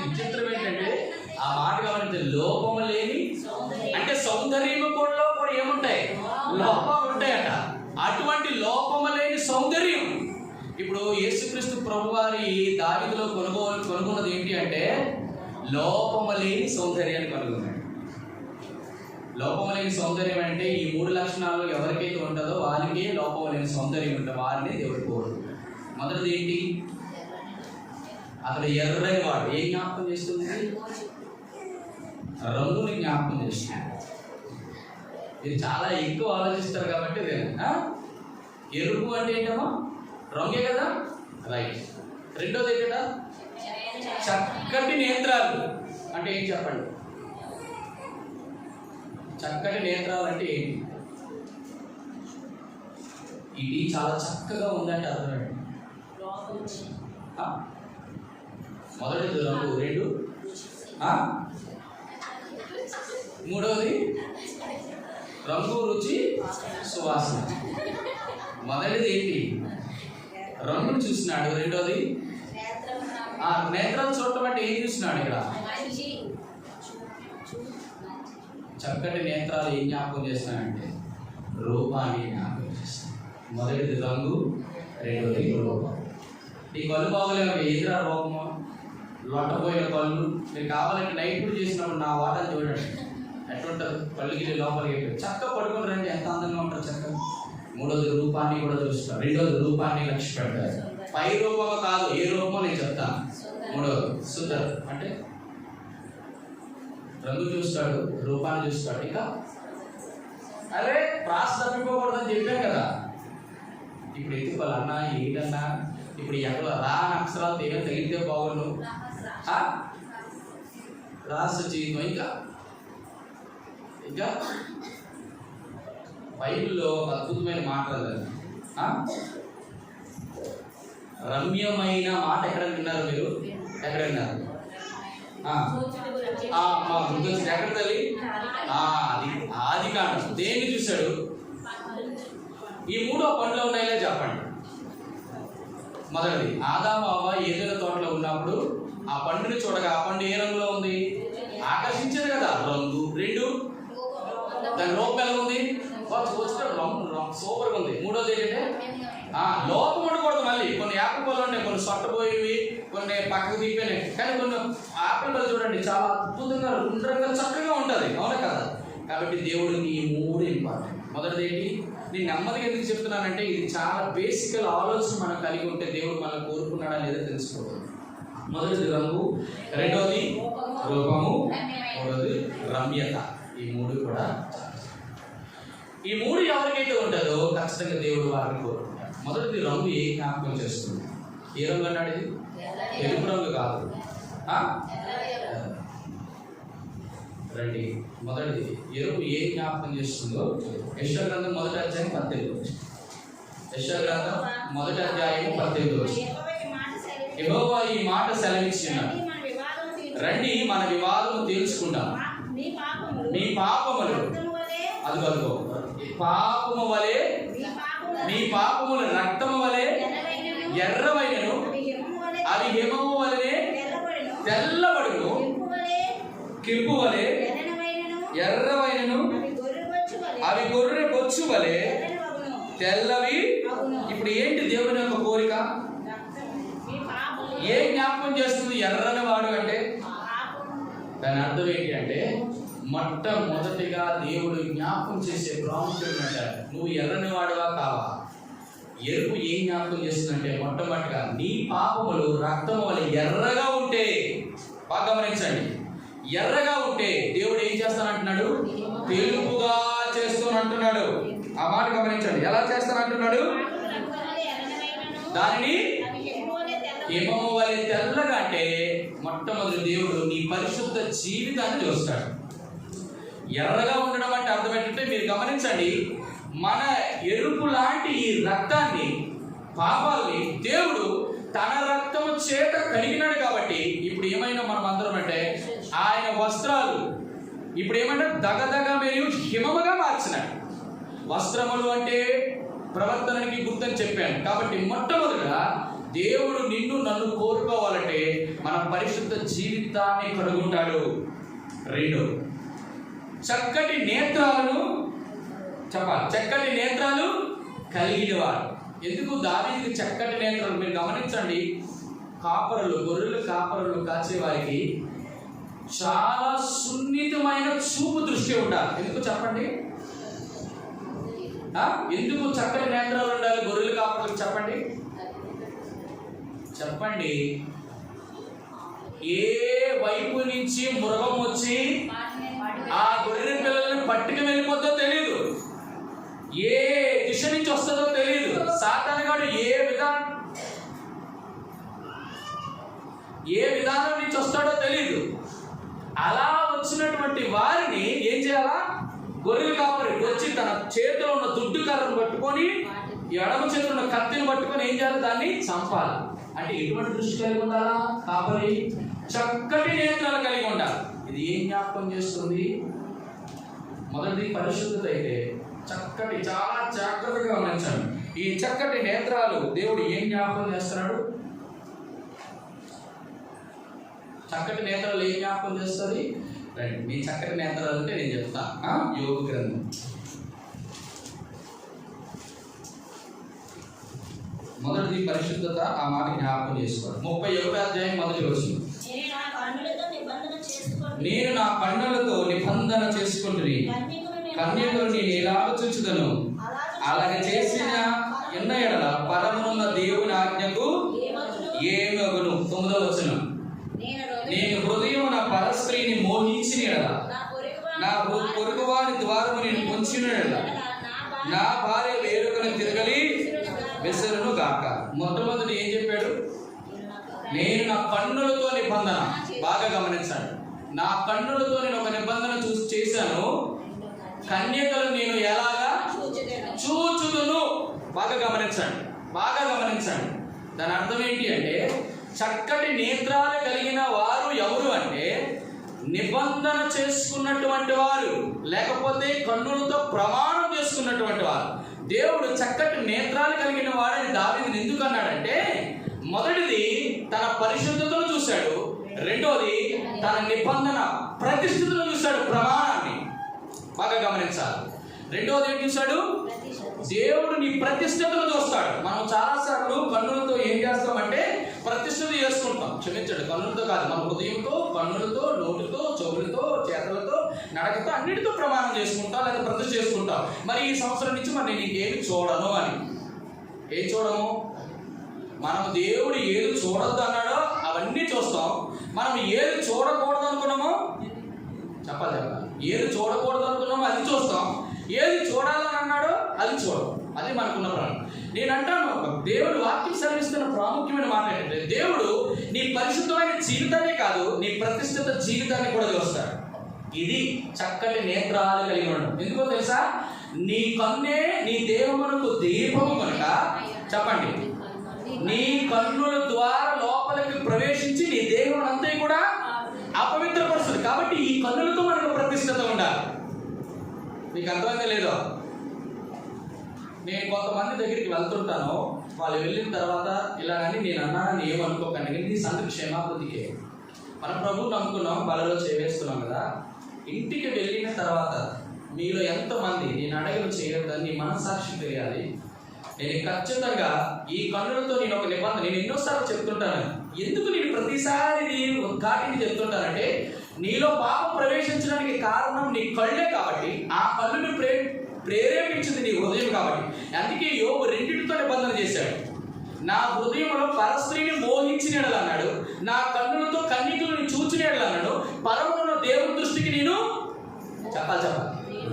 విచిత్రం ఏంటంటే ఆ మాట గమనించే, లోపము లేని అంటే సౌందర్యం కూడా ఏముంటాయి, లోపాలు ఉంటాయట. అటువంటి లోపము లేని సౌందర్యం ఇప్పుడు యేసుక్రీస్తు ప్రభువారి దావీదులో కొనుగోన్నది ఏంటి అంటే లోపము లేని సౌందర్యాన్ని కనుగొన్నాడు. లోపము లేని సౌందర్యం అంటే ఈ 3 లక్షణాలు ఎవరికైతే ఉంటుందో వారికి లోపము లేని సౌందర్యం ఉంటుంది, వారిని దేవుడు కోరుకుంటాడు. మొదటిది ఏంటి, అతడు ఎర్రని వాడు. ఏం జ్ఞాపకం చేస్తుంది? రంగుని జ్ఞాపకం చేస్తుంది. ఇది చాలా ఎక్కువ ఆలోచిస్తారు కాబట్టి ఎరుపు అంటే ఏంటమ్మా, రంగే కదా, రైట్. రెండోది ఏంటంటే చక్కటి నేత్రాలు. అంటే ఏం చెప్పండి? చక్కటి నేత్రాలు అంటే ఏంటి? ఇది చాలా చక్కగా ఉందంటే అర్థం. మొదటిది రంగు, రెండు మూడవది రంగు, రుచి, సువాసన. మొదటిది ఏంటి? రంగును చూసినాడు. రెండోది నేత్రాలు చూడటం అంటే ఏం చూసినాడు? ఇక్కడ చక్కటి నేత్రాలు ఏం జ్ఞాపకం చేస్తానంటే రూపాన్ని జ్ఞాపకం చేస్తాను. మొదటిది రంగు, రెండోది రూపం. నీ కళ్ళు బాగోలేవు, ఎదురా రూపము, లొట్టపోయిన కళ్ళు. మీరు కావాలంటే నైట్ కూడా చేసినప్పుడు నా వాటని చూడండి ఎట్లుంటారు. కళ్ళుకి లోపలికి చక్క పడుకుని రండి, ఎంత అందంగా ఉంటారు చక్కగా. మూడోది రూపాన్ని కూడా చూస్తారు. రెండోది రూపాన్ని లక్ష్య పెడతారు. పై రూపమో కాదు, ఏ రూపమో నేను చెప్తాను. మూడోది సుందర్ అంటే రంగు చూస్తాడు, రూపాన్ని చూస్తాడు. ఇంకా అరే ప్రాస తప్పిపోకూడదని చెప్పాను కదా. ఇప్పుడు ఎత్తుకోవాలి అన్నా ఏంటన్నా, ఇప్పుడు ఎక్కడ రా అక్షరాలు ఏమో తెలిగితే బాగుండు, రాష్ట్ర జీవితం. ఇంకా ఇంకా బైబిల్లో ఒక అద్భుతమైన మాట రమ్యమైన మాట ఎక్కడ విన్నారు మీరు? ఎక్కడ విన్నారు? ఎక్కడ తల్లి? అది ఆదికాండం. దేన్ని చూశాడు? ఈ మూడో పండ్లు ఉన్నాయో చెప్పండి. మొదటిది ఆదాము అవ్వ ఏదైనా తోటలో ఉన్నప్పుడు ఆ పండుని చూడగా ఆ పండు ఏ రంగులో ఉంది? ఆకర్షించేది కదా రంగు. రెండు దాని రూపం ఎలా ఉంది? సూపర్గా ఉంది. మూడోది ఏంటంటే లోపం ఉండకూడదు. మళ్ళీ కొన్ని యాపిల్ పళ్ళు ఉన్నాయి, కొన్ని సొట్టపోయేవి, కొన్ని పక్కకు దిగిపోయినాయి. కానీ కొన్ని యాపిల్ పళ్ళు చూడండి చాలా అద్భుతంగా గుండ్రంగా చక్కగా ఉంటుంది, అవునా కదా? కాబట్టి దేవుడికి ఈ మూడు ఇంపార్టెంట్. మొదటిది ఏంటి? నేను నెమ్మదిగా ఎందుకు చెప్తున్నానంటే ఇది చాలా బేసికల్ ఆలోచన మనం కలిగి ఉంటే దేవుడు మనం కోరుకున్నాడా లేదా తెలుసుకోవాలి. మొదటిది రంగు, రెండోది రూపము, మూడోది రమ్యత. ఈ మూడు కూడా, ఈ మూడు ఎవరికైతే ఉంటుందో ఖచ్చితంగా దేవుడు వారిని కోరుకుంటాడు. మొదటిది రంగు ఏ జ్ఞాపకం చేస్తుంది? ఏ రంగు అన్నాడు? ఇది ఎరుపు రంగు కాదు. రండి, మొదటిది ఎరుపు ఏ జ్ఞాపకం చేస్తుందో యెషయా గ్రంథం 1వ అధ్యాయం 18. యెషయా గ్రంథం 1వ అధ్యాయం 18. యెహోవా ఈ మాట సెలవిచ్చినాడు, రండి మన వివాదము తీర్చుకుందాం. మీ పాపములు అదిగో పాపము వలె, మీ పాపములు రక్తము వలె ఎర్రవైనను, అవి హిమము వలె తెల్లబడును. కెంపు వలె ఎర్రవైనను, అవి గొర్రె బొచ్చు వలె తెల్లవి. ఇప్పుడు ఏంటి దేవుని యొక్క కోరిక? ఏ జ్ఞాపకం చేస్తుంది ఎర్రని వాడు అంటే? దాని అర్థం ఏంటి అంటే మొట్టమొదటిగా దేవుడు జ్ఞాపకం చేసే ప్రాముఖ్యత అంటారు, నువ్వు ఎర్రని వాడువా కావా. ఎరుపు ఏం జ్ఞాపకం చేస్తుందంటే మొట్టమొదటిగా నీ పాపములు రక్తం వల్ల ఎర్రగా ఉంటే, బాగా గమనించండి, ఎర్రగా ఉంటే దేవుడు ఏం చేస్తానంటున్నాడు? తెలుపుగా చేస్తానంటున్నాడు. ఆ మాట గమనించండి. ఎలా చేస్తానంటున్నాడు? దానిని హిమము వలె తెల్లగా అంటే మొట్టమొదటి దేవుడు నీ పరిశుద్ధ జీవితాన్ని చూస్తాడు. ఎర్రగా ఉండడం అంటే అర్థం ఏంటంటే మీరు గమనించండి, మన ఎరుపు లాంటి ఈ రక్తాన్ని, పాపాల్ని దేవుడు తన రక్తము చేత కడిగినాడు. కాబట్టి ఇప్పుడు ఏమైనా మనం అందరం అంటే ఆయన వస్త్రాలు ఇప్పుడు ఏమంటే దగదగ మరియు హిమముగా మార్చినాడు. వస్త్రములు అంటే ప్రవర్తనకి గుర్తని చెప్పాను. కాబట్టి మొట్టమొదటిగా దేవుడు నిన్ను నన్ను కోరుకోవాలంటే మన పరిశుద్ధ జీవితాన్ని కడుగుంటాడు. రెండు, చక్కటి నేత్రాలను చెప్పాలి. చక్కటి నేత్రాలు కలిగినవాడు. ఎందుకు దావీదుకి చక్కటి నేత్రాలు? మీరు గమనించండి, కాపరులు, గొర్రెలు కాపరులు కాచేవారికి చాలా సున్నితమైన చూపు దృష్టి ఉండాలి. ఎందుకు చెప్పండి? ఎందుకు చక్కటి నేత్రాలు ఉండాలి గొర్రెలు కాపరులకు? చెప్పండి చెప్పండి. ఏ వైపు నుంచి మృగం వచ్చి ఆ గొర్రె పిల్లల్ని పట్టుకు వెళ్ళిపోతుందో తెలియదు, ఏ దిశ నుంచి వస్తుందో తెలియదు, సాతానుగాడు ఏ విధానం నుంచి వస్తాడో తెలియదు. అలా వచ్చినటువంటి వారిని ఏం చేయాలా? గొర్రెలు కాపరి వచ్చి తన చేతిలో ఉన్న దుడ్డు కర్రను పట్టుకొని, ఎడమ చేతిలో ఉన్న కత్తిని పట్టుకొని ఏం చేయాలి? దాన్ని చంపాలి. అంటే ఎటువంటి దృష్టి కలిగి ఉండాలా కాపరి? చక్కటి నేత్రాలు కలిగి ఉండాలి. ఇది ఏం జ్ఞాపకం చేస్తుంది? మొదటిది పరిశుద్ధత అయితే చక్కటి, చాలా జాగ్రత్తగా గమనించండి. ఈ చక్కటి నేత్రాలు దేవుడు ఏం జ్ఞాపకం చేస్తున్నాడు? చక్కటి నేత్రాలు ఏం జ్ఞాపకం చేస్తుంది? రైట్, మీ చక్కటి నేత్రాలు అంటే నేను చెప్తా. యోగ గ్రంథం మొదటిది పరిశుద్ధత, ఆ మాట జ్ఞాపకం చేసుకోండి. 31వ అధ్యాయం మొదటి వచనం. నేను నా కన్నులతో నిబంధన చేసుకుంటుని కన్యకులు నేను ఎలాగ చూచుదను, అలాగే చేసిన ఎన్న ఎడల పరమునున్న దేవుని ఆజ్ఞకు ఏమగును. 9వ వచనం. నేను హృదయం నా పరస్త్రీని మోహించిన ఎడల, నా పొరుగువాని ద్వారము నేను పొంచిన ఎడల, నా భార్య వేరొకని తిరగలి విసరును గాక. మొట్టమొదటి ఏం చెప్పాడు? నేను నా కన్నులతో నిబంధన. బాగా గమనించండి. నా కన్నులతో నేను ఒక నిబంధన చేశాను, కన్యకలు నేను ఎలాగా చూచుదును. బాగా గమనించండి, బాగా గమనించండి. దాని అర్థం ఏంటి అంటే, చక్కటి నేత్రాలు కలిగిన వారు ఎవరు అంటే నిబంధన చేసుకున్నటువంటి వారు, లేకపోతే కన్నులతో ప్రమాణం చేసుకున్నటువంటి వారు. దేవుడు చక్కటి నేత్రాలు కలిగిన వాడని దావీదుని ఎందుకు అన్నాడంటే, మొదటిది తన పరిశుద్ధతను చూశాడు, రెండోది తన నిబంధన ప్రతిష్ఠతను చూశాడు, ప్రమాణాన్ని. బాగా గమనించాలి. రెండోది ఏం చూశాడు? దేవుడు నీ ప్రతిష్ఠతను చూస్తాడు. మనం చాలాసార్లు కన్నులతో ఏం చేస్తామంటే ప్రతిష్ఠత చేసుకుంటాం. క్షమించండి, కన్నులతో కాదు, మన హృదయంతో, కన్నులతో, నోటితో, చెవులతో, చేతులతో, నడకతో అన్నిటితో ప్రమాణం చేసుకుంటాం, లేదా ప్రతిష్ఠ చేసుకుంటాం. మరి ఈ సంవత్సరం నుంచి మరి నేను ఇంకేమి చూడను అని. ఏం చూడము? మనం దేవుడు ఏది చూడొద్దు అన్నాడో అవన్నీ చూస్తాం. మనం ఏది చూడకూడదు అనుకున్నామో చెప్పాలి. ఏది చూడకూడదు అనుకున్నామో అది చూస్తాం, ఏది చూడాలని అన్నాడో అది చూడడం. అది మనకున్న ప్రాణం. నేను అంటాను, దేవుడు వాక్యం సెలవిస్తున్న ప్రాముఖ్యమైన మాట ఏంటంటే, దేవుడు నీ పరిశుద్ధమైన జీవితాన్ని కాదు, నీ ప్రతిష్ఠిత జీవితాన్ని కూడా చూస్తాడు. ఇది చక్కటి నేత్రాలు కలిగి ఉండడం. ఎందుకో తెలుసా? నీ కన్నే నీ దేహమునకు దీపము కనుక, చెప్పండి, నీ కన్నుల ద్వారా లోపలికి ప్రవేశించి నీ దేహం అంతా కూడా అపవిత్రపరుస్తుంది. కాబట్టి ఈ కన్నులతో మనకు ప్రతిష్ఠత ఉండాలి. మీకు అర్థమైందా లేదో? నేను కొంతమంది దగ్గరికి వెళ్తుంటాను, వాళ్ళు వెళ్ళిన తర్వాత ఇలాగని నేను అన్నానని ఏమనుకోకండి, ఇది సంతృప్తి క్షేమాభివృద్ధికే. మనం ప్రభువు నమ్ముకున్నాం, బలలో చేవేస్తున్నాం కదా. ఇంటికి వెళ్ళిన తర్వాత మీలో ఎంతమంది నేను అడగలు చేయొద్దని నీ మనస్సాక్షి తెలియాలి. నేను ఖచ్చితంగా ఈ కన్నులతో నేను ఒక నిబంధన, నేను ఎన్నోసార్లు చెప్తుంటాను. ఎందుకు నేను ప్రతిసారి ఘాటిని చెప్తుంటానంటే, నీలో పాపం ప్రవేశించడానికి కారణం నీ కళ్ళే కాబట్టి, ఆ కళ్ళుని ప్రేరేపించింది నీ హృదయం కాబట్టి. అందుకే యోబు రెండింటితో నిబంధన చేశాడు. నా హృదయంలో పరస్త్రీని మోహించినట్లు అన్నాడు, నా కన్నులతో కన్నికలను చూచినట్లు అన్నాడు, పరమున్న దేవుని దృష్టికి నేను చెప్పాలి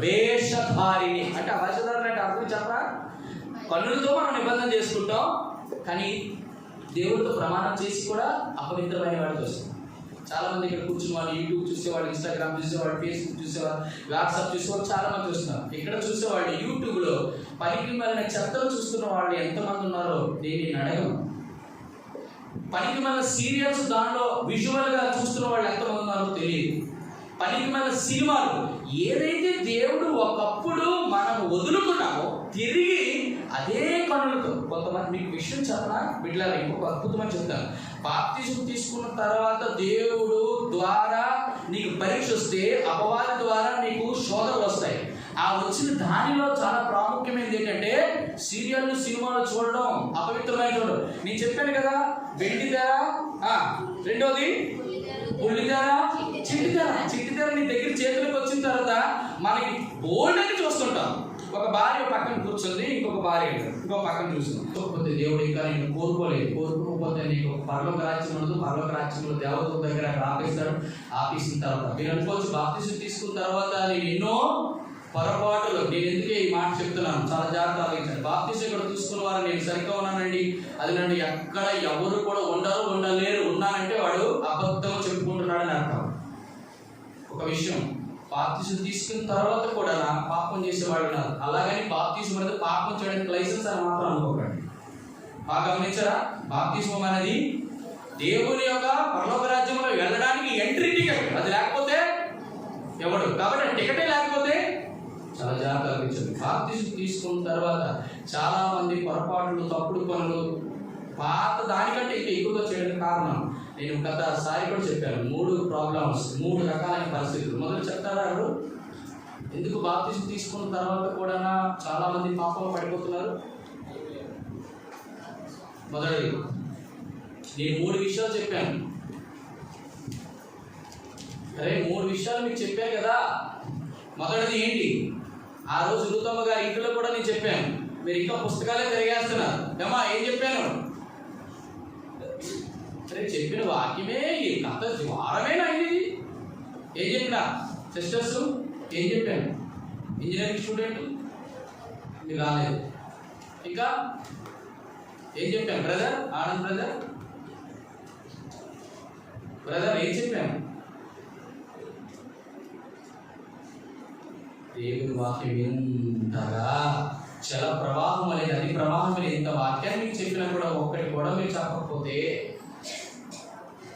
వేషధారిని. అంటే ఆ వేషధారిని అంటే అర్థం చెప్పరా? కన్నులతో మనం నిబంధన చేసుకుంటాం, కానీ దేవుడితో ప్రమాణం చేసి కూడా అపవిత్రమైన వాడికి వస్తుంది. చాలా మంది ఇక్కడ కూర్చున్న వాళ్ళు యూట్యూబ్ చూసేవాళ్ళు, ఇన్స్టాగ్రామ్ చూసేవాళ్ళు, ఫేస్బుక్ చూసేవాళ్ళు, వాట్సాప్ చూసేవాళ్ళు చాలా మంది చూస్తున్నారు. ఇక్కడ చూసేవాళ్ళు యూట్యూబ్లో పనికి మాలిన చెత్తలు చూస్తున్న వాళ్ళు ఎంతమంది ఉన్నారో నేను అడగను. పనికి మాలిన సీరియల్స్ దానిలో విజువల్గా చూస్తున్న వాళ్ళు ఎంతమంది ఉన్నారో తెలియదు. పనికి మాలిన సినిమాలు, ఏదైతే దేవుడు ఒకప్పుడు మనం వదులుకున్నామో తిరిగి అదే కన్నులతో. కొంతమంది మీకు విషయం చెప్పనా బిడ్డలారా, ఇంకొక అద్భుతమని చెప్తాను. బాప్తిజం తీసుకున్న తర్వాత దేవుడు ద్వారా నీకు పరీక్ష వస్తే, అపవాది ద్వారా నీకు శోధనలు వస్తాయి. ఆ వచ్చిన దానిలో చాలా ప్రాముఖ్యమైనది ఏంటంటే సీరియల్, సినిమాలు చూడడం, అపవిత్రమైన చూడడం. నేను చెప్పాను కదా, వెండి ధర, రెండోది బుల్లి ధర, చిట్టి ధర. చిట్టి ధర నీ దగ్గర చేతులకు వచ్చిన తర్వాత మనకి బోల్డ్ అని చూస్తుంటాం. ఒక భార్య పక్కన కూర్చుంది, ఇంకొక భార్య ఇంకొక పక్కన చూస్తుంది. దేవుడు ఇంకా నేను కోరుకోకపోతే నీకు పరలోక రాజ్యం ఉండదు. పరలోక రాజ్యంలో దేవతల దగ్గర ఆపేస్తాడు. ఆపేసిన తర్వాత మీరు అనుకోవచ్చు, బాప్తిజం తీసుకున్న తర్వాత నేను ఎన్నో పొరపాటులు. నేను ఎందుకే ఈ మాట చెప్తున్నాను, చాలా జాగ్రత్త ఆలోచించండి. బాప్తిజం ఇక్కడ తీసుకున్న వారు నేను సరిగ్గా ఉన్నానండి, అది నన్ను ఎక్కడ ఎవరు కూడా ఉండలేరు, ఉన్నానంటే వాడు అబద్ధం చెప్పుకుంటున్నాడని అర్థం. విషయం, బాప్తిసం తీసుకున్న తర్వాత కూడా పాపం చేసేవాళ్ళు ఉన్నారు. అలాగని బాప్తిసం అనేది పాపం చేయడానికి లైసెన్స్ అని మాత్రం అనుకోకండి. బాగా గమనించారా? బాప్తిసం అనేది దేవుని యొక్క పరలోక రాజ్యంలో వెళ్ళడానికి ఎంట్రీ టికెట్. అది లేకపోతే ఎవడు, కాబట్టి టికెటే లేకపోతే చాలా జాగ్రత్తగా అనిపించండి. బాప్తిసం తీసుకున్న తర్వాత చాలా మంది పొరపాట్లు, తప్పుడు పనులు, పాత దానికంటే ఇంకా ఎక్కువగా చేయడానికి కారణం నేను గతసారి కూడా చెప్పాను. 3 ప్రాబ్లమ్స్, 3 రకాలైన పరిస్థితులు. మొదలు చెప్తారా ఎవరు? ఎందుకు బాప్తిసం తీసుకున్న తర్వాత కూడా చాలా మంది పాపంలో పడిపోతున్నారు? మొదటిది, నేను 3 విషయాలు చెప్పాను. అరే 3 విషయాలు మీకు చెప్పాను కదా. మొదటిది ఏంటి? ఆ రోజు రుతమ్మ గారి ఇంట్లో కూడా నేను చెప్పాను. మీరు ఇంకా పుస్తకాలే తిరిగేస్తున్నారు. ఏమా ఏం చెప్పాను? సరే చెప్పిన వాక్యమే గత వారమేనా ఇది? ఏం చెప్పినా సిస్టర్స్ ఏం చెప్పాను? ఇంజనీరింగ్ స్టూడెంట్ మీరు రాలేదు. ఇంకా ఏం చెప్పాను? బ్రదర్ ఆనంద్ బ్రదర్ ఏం చెప్పాను? దేవుని వాక్యం వింటారా? జల ప్రవాహం అనేది, నది ప్రవాహం అనేది ఇంత వాక్యాన్ని మీకు చెప్పినా కూడా ఒక్కటి కూడా మీరు చెప్పకపోతే,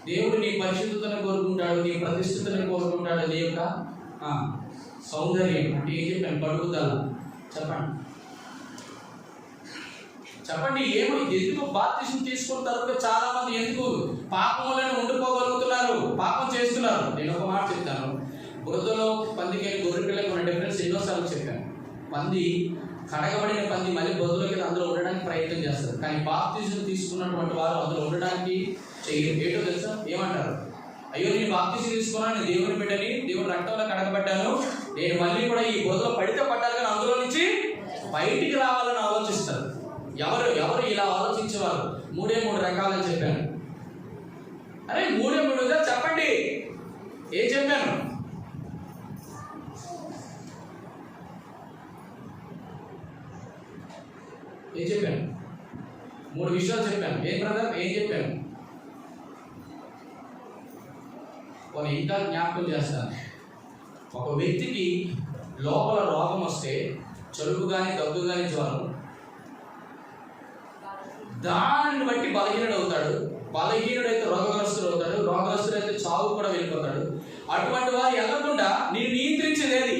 దేవుడు నీ పరిశుద్ధతను కోరుకుంటాడు, నీ ప్రతిష్ఠతను కోరుకుంటాడు, నీ యొక్క సౌందర్యం అంటే ఏం చెప్పాను? పడుగుదల. చెప్పండి ఏమైంది? ఎందుకు బాప్తిసం తీసుకున్న తర్వాత చాలా మంది ఎందుకు పాపములను ఉండిపోగలుగుతున్నారు, పాపం చేస్తున్నారు? నేను ఒక మాట చెప్తాను. బురదలో పందికి గొర్రె పిల్లకి ఉన్న డిఫరెన్స్ ఎన్నోసార్లు చెప్పాను. పంది, కడగబడిన పంది మళ్ళీ బురదలోకి అందులో ఉండడానికి ప్రయత్నం చేస్తారు, కానీ బాప్తిసం తీసుకున్నటువంటి వారు అందులో ఉండడానికి చేయరు. ఏంటో తెలుసా? ఏమంటారు? అయ్యో నేను బాప్తిసం తీసుకున్నాను, నేను దేవుని బిడ్డని, దేవుని రక్తంలో కడగబడ్డాను, నేను మళ్ళీ కూడా ఈ బురదలో పడితే పట్టాలి కానీ అందులో నుంచి బయటికి రావాలని ఆలోచిస్తారు. ఎవరు ఇలా ఆలోచించేవారు? 3 రకాలని చెప్పాను. అరే 3 చెప్పండి. ఏం చెప్పాను? ఏం చెప్పాను? 3 విషయాలు చెప్పాను. ఏం బ్రదర్ ఏం చెప్పాను? కొన్ని ఇంకా జ్ఞాపకం చేస్తాను. ఒక వ్యక్తికి లోపల రోగం వస్తే, జలుబు కానీ దగ్గు కానీ జ్వరం, దానిని బట్టి బలహీనుడు అవుతాడు. బలహీనుడైతే రోగగ్రస్తుడు అవుతాడు, రోగగ్రస్తుడైతే చావు కూడా వెళ్ళిపోతాడు. అటువంటి వారు వెళ్ళకుండా నేను నియంత్రించేది ఏది?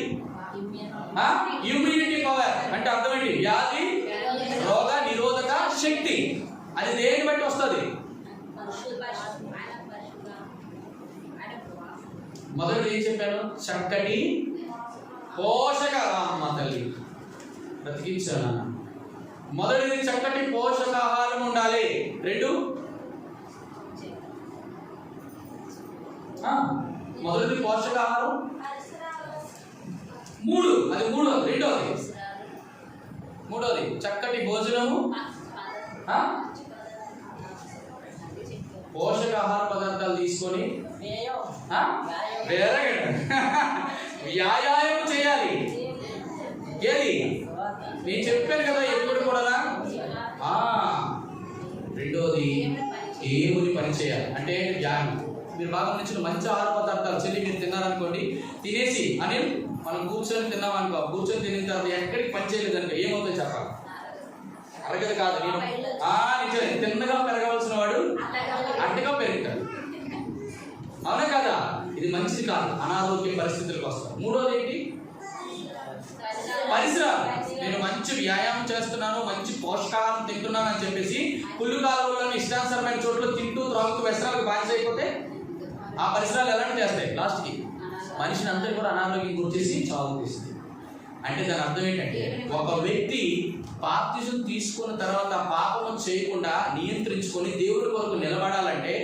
Immunity power. అంటే అర్థం ఏంటి? వ్యాధి రోగ నిరోధక శక్తి. అది దేని బట్టి వస్తుంది? మొదటి ఏం చెప్పాను? చక్కటి పోషక, అమ్మ తల్లి బ్రతికించాను. మొదటిది చక్కటి పోషకాహారం ఉండాలి. 2 మొదటిది పోషకాహారం. 3 అది 3. మూడోది చక్కటి భోజనము, పోషకాహార పదార్థాలు తీసుకొని వ్యాయామం చేయాలి. ఏది నేను చెప్పాను కదా ఎప్పుడు కూడా. రెండోది దేవుని పని చేయాలి. అంటే ధ్యానం. మీరు బాగా నచ్చిన మంచి ఆహార పదార్థాలు చెల్లి మీరు తిన్నారనుకోండి, తినేసి అని మనం కూర్చొని తిన్నామనుకో, కూర్చొని తిన్న తర్వాత ఎక్కడికి పని చేయలేదనుకో ఏమవుతుంది చెప్పాలి? అరగదు కాదు. నేను నిజమే, తిన్నగా పెరగవలసిన వాడు అడ్డగా పెరుగుతాడు. అవునా కదా? ఇది మంచిది కాదు, అనారోగ్య పరిస్థితులకు వస్తాం. మూడోది ఏంటి? పరిసరాలు. నేను మంచి వ్యాయామం చేస్తున్నాను, మంచి పోషకాహారం తింటున్నాను అని చెప్పేసి పుల్లు కాలువలను ఇష్టానుసరమైన చోట్ల తింటూ త్రాగుతూ వ్యసనాలకు బానిస అయిపోతే ఆ పరిసరాలు ఎలాంటి చేస్తాయి? లాస్ట్కి మనిషిని అందరూ కూడా అనారోగ్యం గుర్తిసి చావు తీస్తుంది. అంటే దాని అర్థం ఏంటంటే, ఒక వ్యక్తి బాప్తిసం తీసుకున్న తర్వాత పాపం చేయకుండా నియంత్రించుకొని దేవుడి కొరకు నిలబడాలంటే,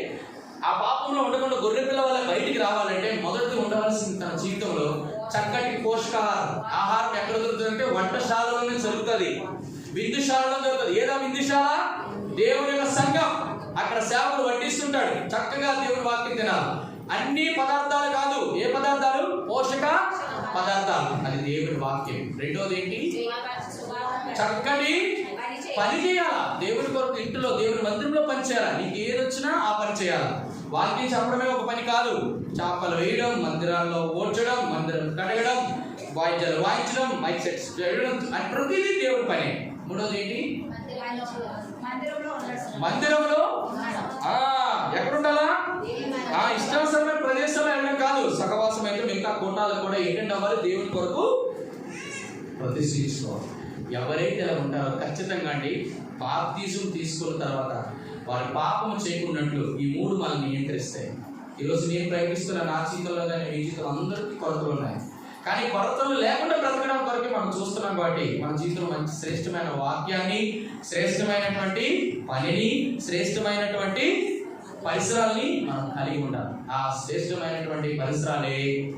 ఆ పాపంలో ఉండకుండా గొర్రె పిల్ల వల్ల బయటికి రావాలంటే, మొదటిది ఉండవలసిన తన జీవితంలో చక్కటి పోషకాహారం. ఆహారం ఎక్కడ దొరుకుతుందంటే వంటశాలలోనే దొరుకుతుంది, విందుశాలలో దొరుకుతుంది. ఏదా విందుశాల? దేవుని యొక్క సంఘం. అక్కడ సేవకుడు వడ్డిస్తుంటాడు, చక్కగా దేవుని వాక్యం తినాలి. అన్ని పదార్థాలు కాదు, ఏ పదార్థాలు? పోషక పదార్థాలు. అది దేవుని వాక్యం. రెండోది ఏంటి? చక్కటి పని చేయాలా దేవుని కొరకు. ఇంట్లో దేవుని మందిరంలో పని చేయాలా. నీకు ఏది వచ్చినా ఆ పని చేయాలా. వాక్యం చెప్పడమే ఒక పని కాదు. చేపలు వేయడం, మందిరాల్లో ఓడ్చడం, మందిరం కడగడం, వాయిద్యాలు వాయించడం, మైక్ సెట్స్ చేయడం, అది ప్రతిదీ దేవుడి పని. మూడోది ఏంటి? మందిరంలో ఎక్కడుండాలా? ఇష్టానుసారమైన ప్రదేశంలో వెళ్ళడం కాదు. సహవాసం అయితే మిగతా కోటాలు కూడా ఏంటంటే అవ్వాలి, దేవుని కొరకు ప్రతిష్ఠించుకోవాలి. ఎవరైతే అలా ఉంటారో ఖచ్చితంగా అండి బాప్తిజం తీసుకున్న తర్వాత వారి పాపము చేయకున్నట్లు ఈ మూడు మనల్ని నియంత్రిస్తాయి. ఈరోజు నేను ప్రయత్నిస్తున్న నా జీవితంలో కానీ మీ జీవితంలో అందరికీ కొరతలు ఉన్నాయి. కానీ కొరతలు లేకుండా బ్రతకడం కొరకే మనం చూస్తున్నాం. కాబట్టి మన జీవితంలో మంచి శ్రేష్టమైన వాక్యాన్ని, శ్రేష్టమైనటువంటి పనిని, శ్రేష్టమైనటువంటి పరిసరాల్ని మనం కలిగి ఉండాలి. ఆ శ్రేష్టమైనటువంటి పరిసరాలే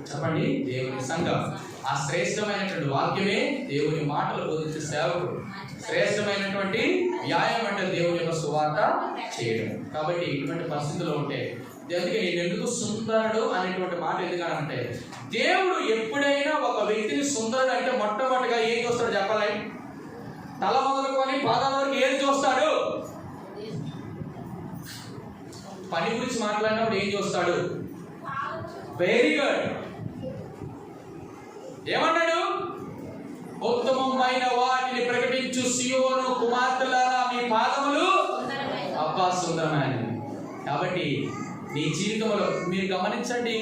చెప్పండి దేవుని సంఘం. ఆ శ్రేష్టమైనటువంటి వాక్యమే దేవుని మాటలు బోధించే సేవకుడు. శ్రేష్టమైనటువంటి వ్యాయామం అంటే దేవుని యొక్క సువార్త చేయడం. కాబట్టి ఇటువంటి పరిస్థితుల్లో ఉంటే అందుకే నేను ఎందుకు సుందరుడు అనేటువంటి మాట ఎందుకంటే దేవుడు ఎప్పుడైనా ఒక వ్యక్తిని సుందరుడు అంటే మొట్టమొదటిగా ఏం చూస్తాడు చెప్పాలి? తల మొదలుకొని పాదాల వరకు ఏది చూస్తాడు? పని గురించి మాట్లాడినప్పుడు ఏం చూస్తాడు? Very good. ఏమన్నాడు? ఉత్తమమైన వాటిని ప్రకటించు సియోను కుమార్తెలారా మీ పాదములు అబ్బా సుందరమైనవి. కాబట్టి నీ జీవితంలో మీరు గమనించండి,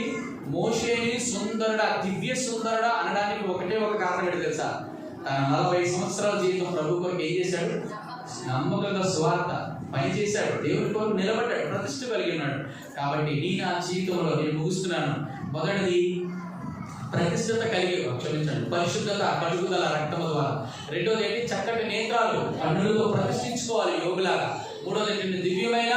మోషేని సుందరుడా, దివ్య సుందరుడా అనడానికి ఒకటే ఒక కారణం ఏంటి తెలుసా? తన 40 సంవత్సరాల జీవితం ప్రభు కొరకు ఏం చేశాడు? నమ్మకంగా సువార్త పని చేశాడు, దేవుని కొరకు నిలబడ్డాడు, ప్రతిష్ఠ కలిగి ఉన్నాడు. కాబట్టి నీ నా జీవితంలో నేను ముగిస్తున్నాను. మొదటిది ప్రతిష్ఠత కలిగి క్షమించండి, పరిశుద్ధత, కడుగుదల రక్తము ద్వారా. రెండోది ఏంటి? చక్కటి నేత్రాలు, కన్నులతో ప్రతిష్ఠించుకోవాలి యోగులాగా. మూడోది ఏంటంటే దివ్యమైన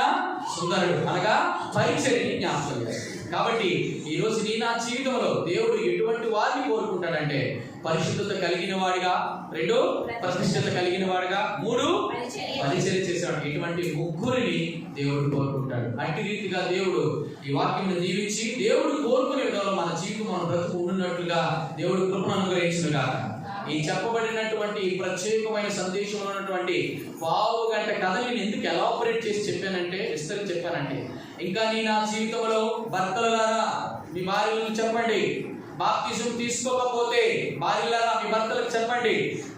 సుందరుడు అనగా పరిచర్యని జ్ఞాపకం చేస్తాడు. కాబట్టి ఈరోజు నీ నా జీవితంలో దేవుడు ఎటువంటి వారిని కోరుకుంటాడంటే పరిశుద్ధత కలిగిన వాడిగా, రెండు ప్రతిష్ఠత కలిగిన వాడిగా, మూడు పరిచర్య చేసేవాడు. ఇటువంటి ముగ్గురిని దేవుడు కోరుకుంటాడు. అట్టి రీతిగా దేవుడు ఈ వాక్యం దీవించి దేవుడు కోరుకునే విధంలో మన జీవితం మనం బ్రతుకు ఉన్నట్లుగా దేవుడు కృపను అనుగ్రహించునుగా. ఈ చెప్పబడినటువంటి ప్రత్యేకమైన సందేశంలో ఉన్నటువంటి 1/2 గంట కథ నేను ఎందుకు ఎలాబరేట్ చేసి చెప్పానంటే, విస్తరించి చెప్పానంటే, ఇంకా నీ నా జీవితంలో భర్తలారా మీ భార్యలను చెప్పండి, బాప్తిజం తీసుకోకపోతే భార్యలారా మీ భర్తలకు చెప్పండి,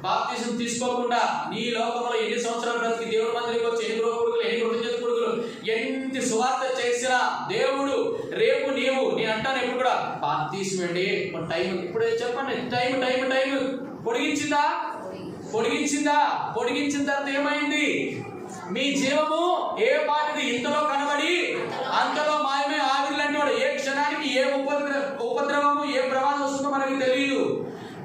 బాప్తిజం తీసుకోకుండా నీ లోకంలో ఎన్ని సంవత్సరాలు బ్రతికి దేవుడి మందిరికి వచ్చి ఎన్ని కొడుకులు, ఎన్ని కృతజ్ఞత కొడుకులు, ఎంత సువార్త చేసినా దేవుడు రేపు నీవు నేను అంటాను ఎప్పుడు కూడా బాప్తిజం అండి టైం ఇప్పుడే చెప్పండి, టైం టైం టైం పొడిగించిందా? పొడిగించిన తర్వాత ఏమైంది? మీ జీవము ఏ పాటిది ఇంతలో కనబడి అంతలో మాయమే ఆవిర్లంటే వాడు ఏ క్షణానికి ఏ ఉపద్రవము ఏ ప్రమాదం వస్తుందో మనకి తెలియదు.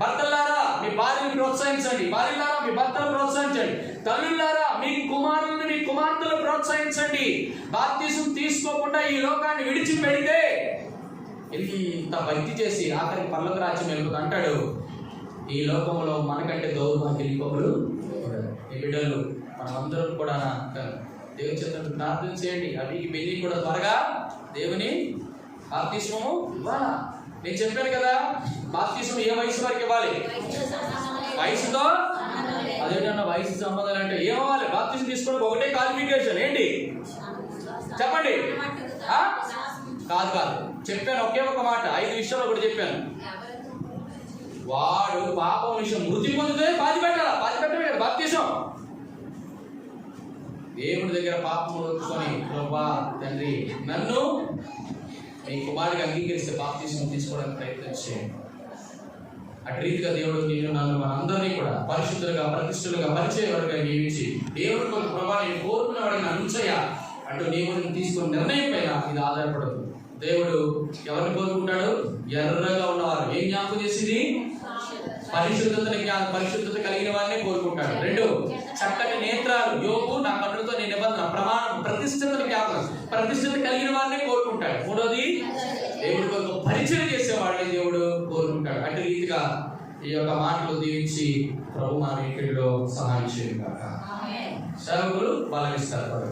భర్తలారా మీ భార్యను ప్రోత్సహించండి, భార్యలారా మీ భర్తలు ప్రోత్సహించండి, తల్లులారా మీ కుమారులను మీ కుమార్తెలు ప్రోత్సహించండి. బాప్తిజం తీసుకోకుండా ఈ లోకాన్ని విడిచిపెడితే ఇంత భక్తి చేసి ఆఖరికి పర్లోక రాజ్యం వెలుగుతూ అంటాడు, ఈ లోకంలో మనకంటే దౌర్భాగ్యులు ఇంకొకరు. ఈ బిడ్డలు మనమందరం కూడా దేవుని చేత ప్రార్థన చేయండి. అవి వెళ్ళి కూడా త్వరగా దేవుని బాప్తిస్మము ఇవ్వాలా. నేను చెప్పాను కదా, బాప్తిస్మం ఏ వయసు వరకు ఇవ్వాలి? వయసుతో అదేంటన్నా వయసు సంబంధాలు అంటే ఏమవ్వాలి? బాప్తిస్మం తీసుకోవడానికి ఒకటే క్వాలిఫికేషన్ ఏంటి చెప్పండి? కాదు చెప్పాను, ఒకే ఒక మాట, 5 విషయాలు కూడా చెప్పాను. వాడు పాపం విషయం మృతి పొందితే పాతి పెట్టడమే కదా బాప్తిజం. దేవుడి దగ్గర పాపము ఒప్పుకొని ప్రభా తండ్రి నన్ను మీ కుమారుడిగా అంగీకరిస్తే బాప్తిజం తీసుకోవడానికి ప్రయత్నం చేయండి. అటు రీతిగా దేవుడు నేను నన్ను మనందరినీ కూడా పరిశుద్ధులుగా ప్రతిష్ఠులుగా పరిచయవాడుగా నియమించి దేవుడి కొరకు ప్రభా నేను కోరుకున్న వాడిని నన్ను ఉంచయ్యా అంటూ దేవుడిని తీసుకున్న నిర్ణయం పైన ఇది ఆధారపడదు. దేవుడు ఎవరిని కోరుకుంటాడు? ఎర్రగా ఉన్నవారు. ఏం జ్ఞాపకం చేసింది? పరిశుద్ధత కలిగిన వారిని కోరుకుంటాడు. 2 చక్కటి నేత్రాలు. యోగు నా కన్నులతో నేను నిబంధన ప్రమాణం ప్రతిష్ఠత కలిగిన వారిని కోరుకుంటాడు. 3వది దేవుడి కొరకు పరిచయం చేసే వాడిని దేవుడు కోరుకుంటాడు. అటు రీతిగా ఈ యొక్క మాటలు దీవించి ప్రభు మన ఇంటిలో సహాయం చేయడం కాక సేవకులు బలమిస్తారు.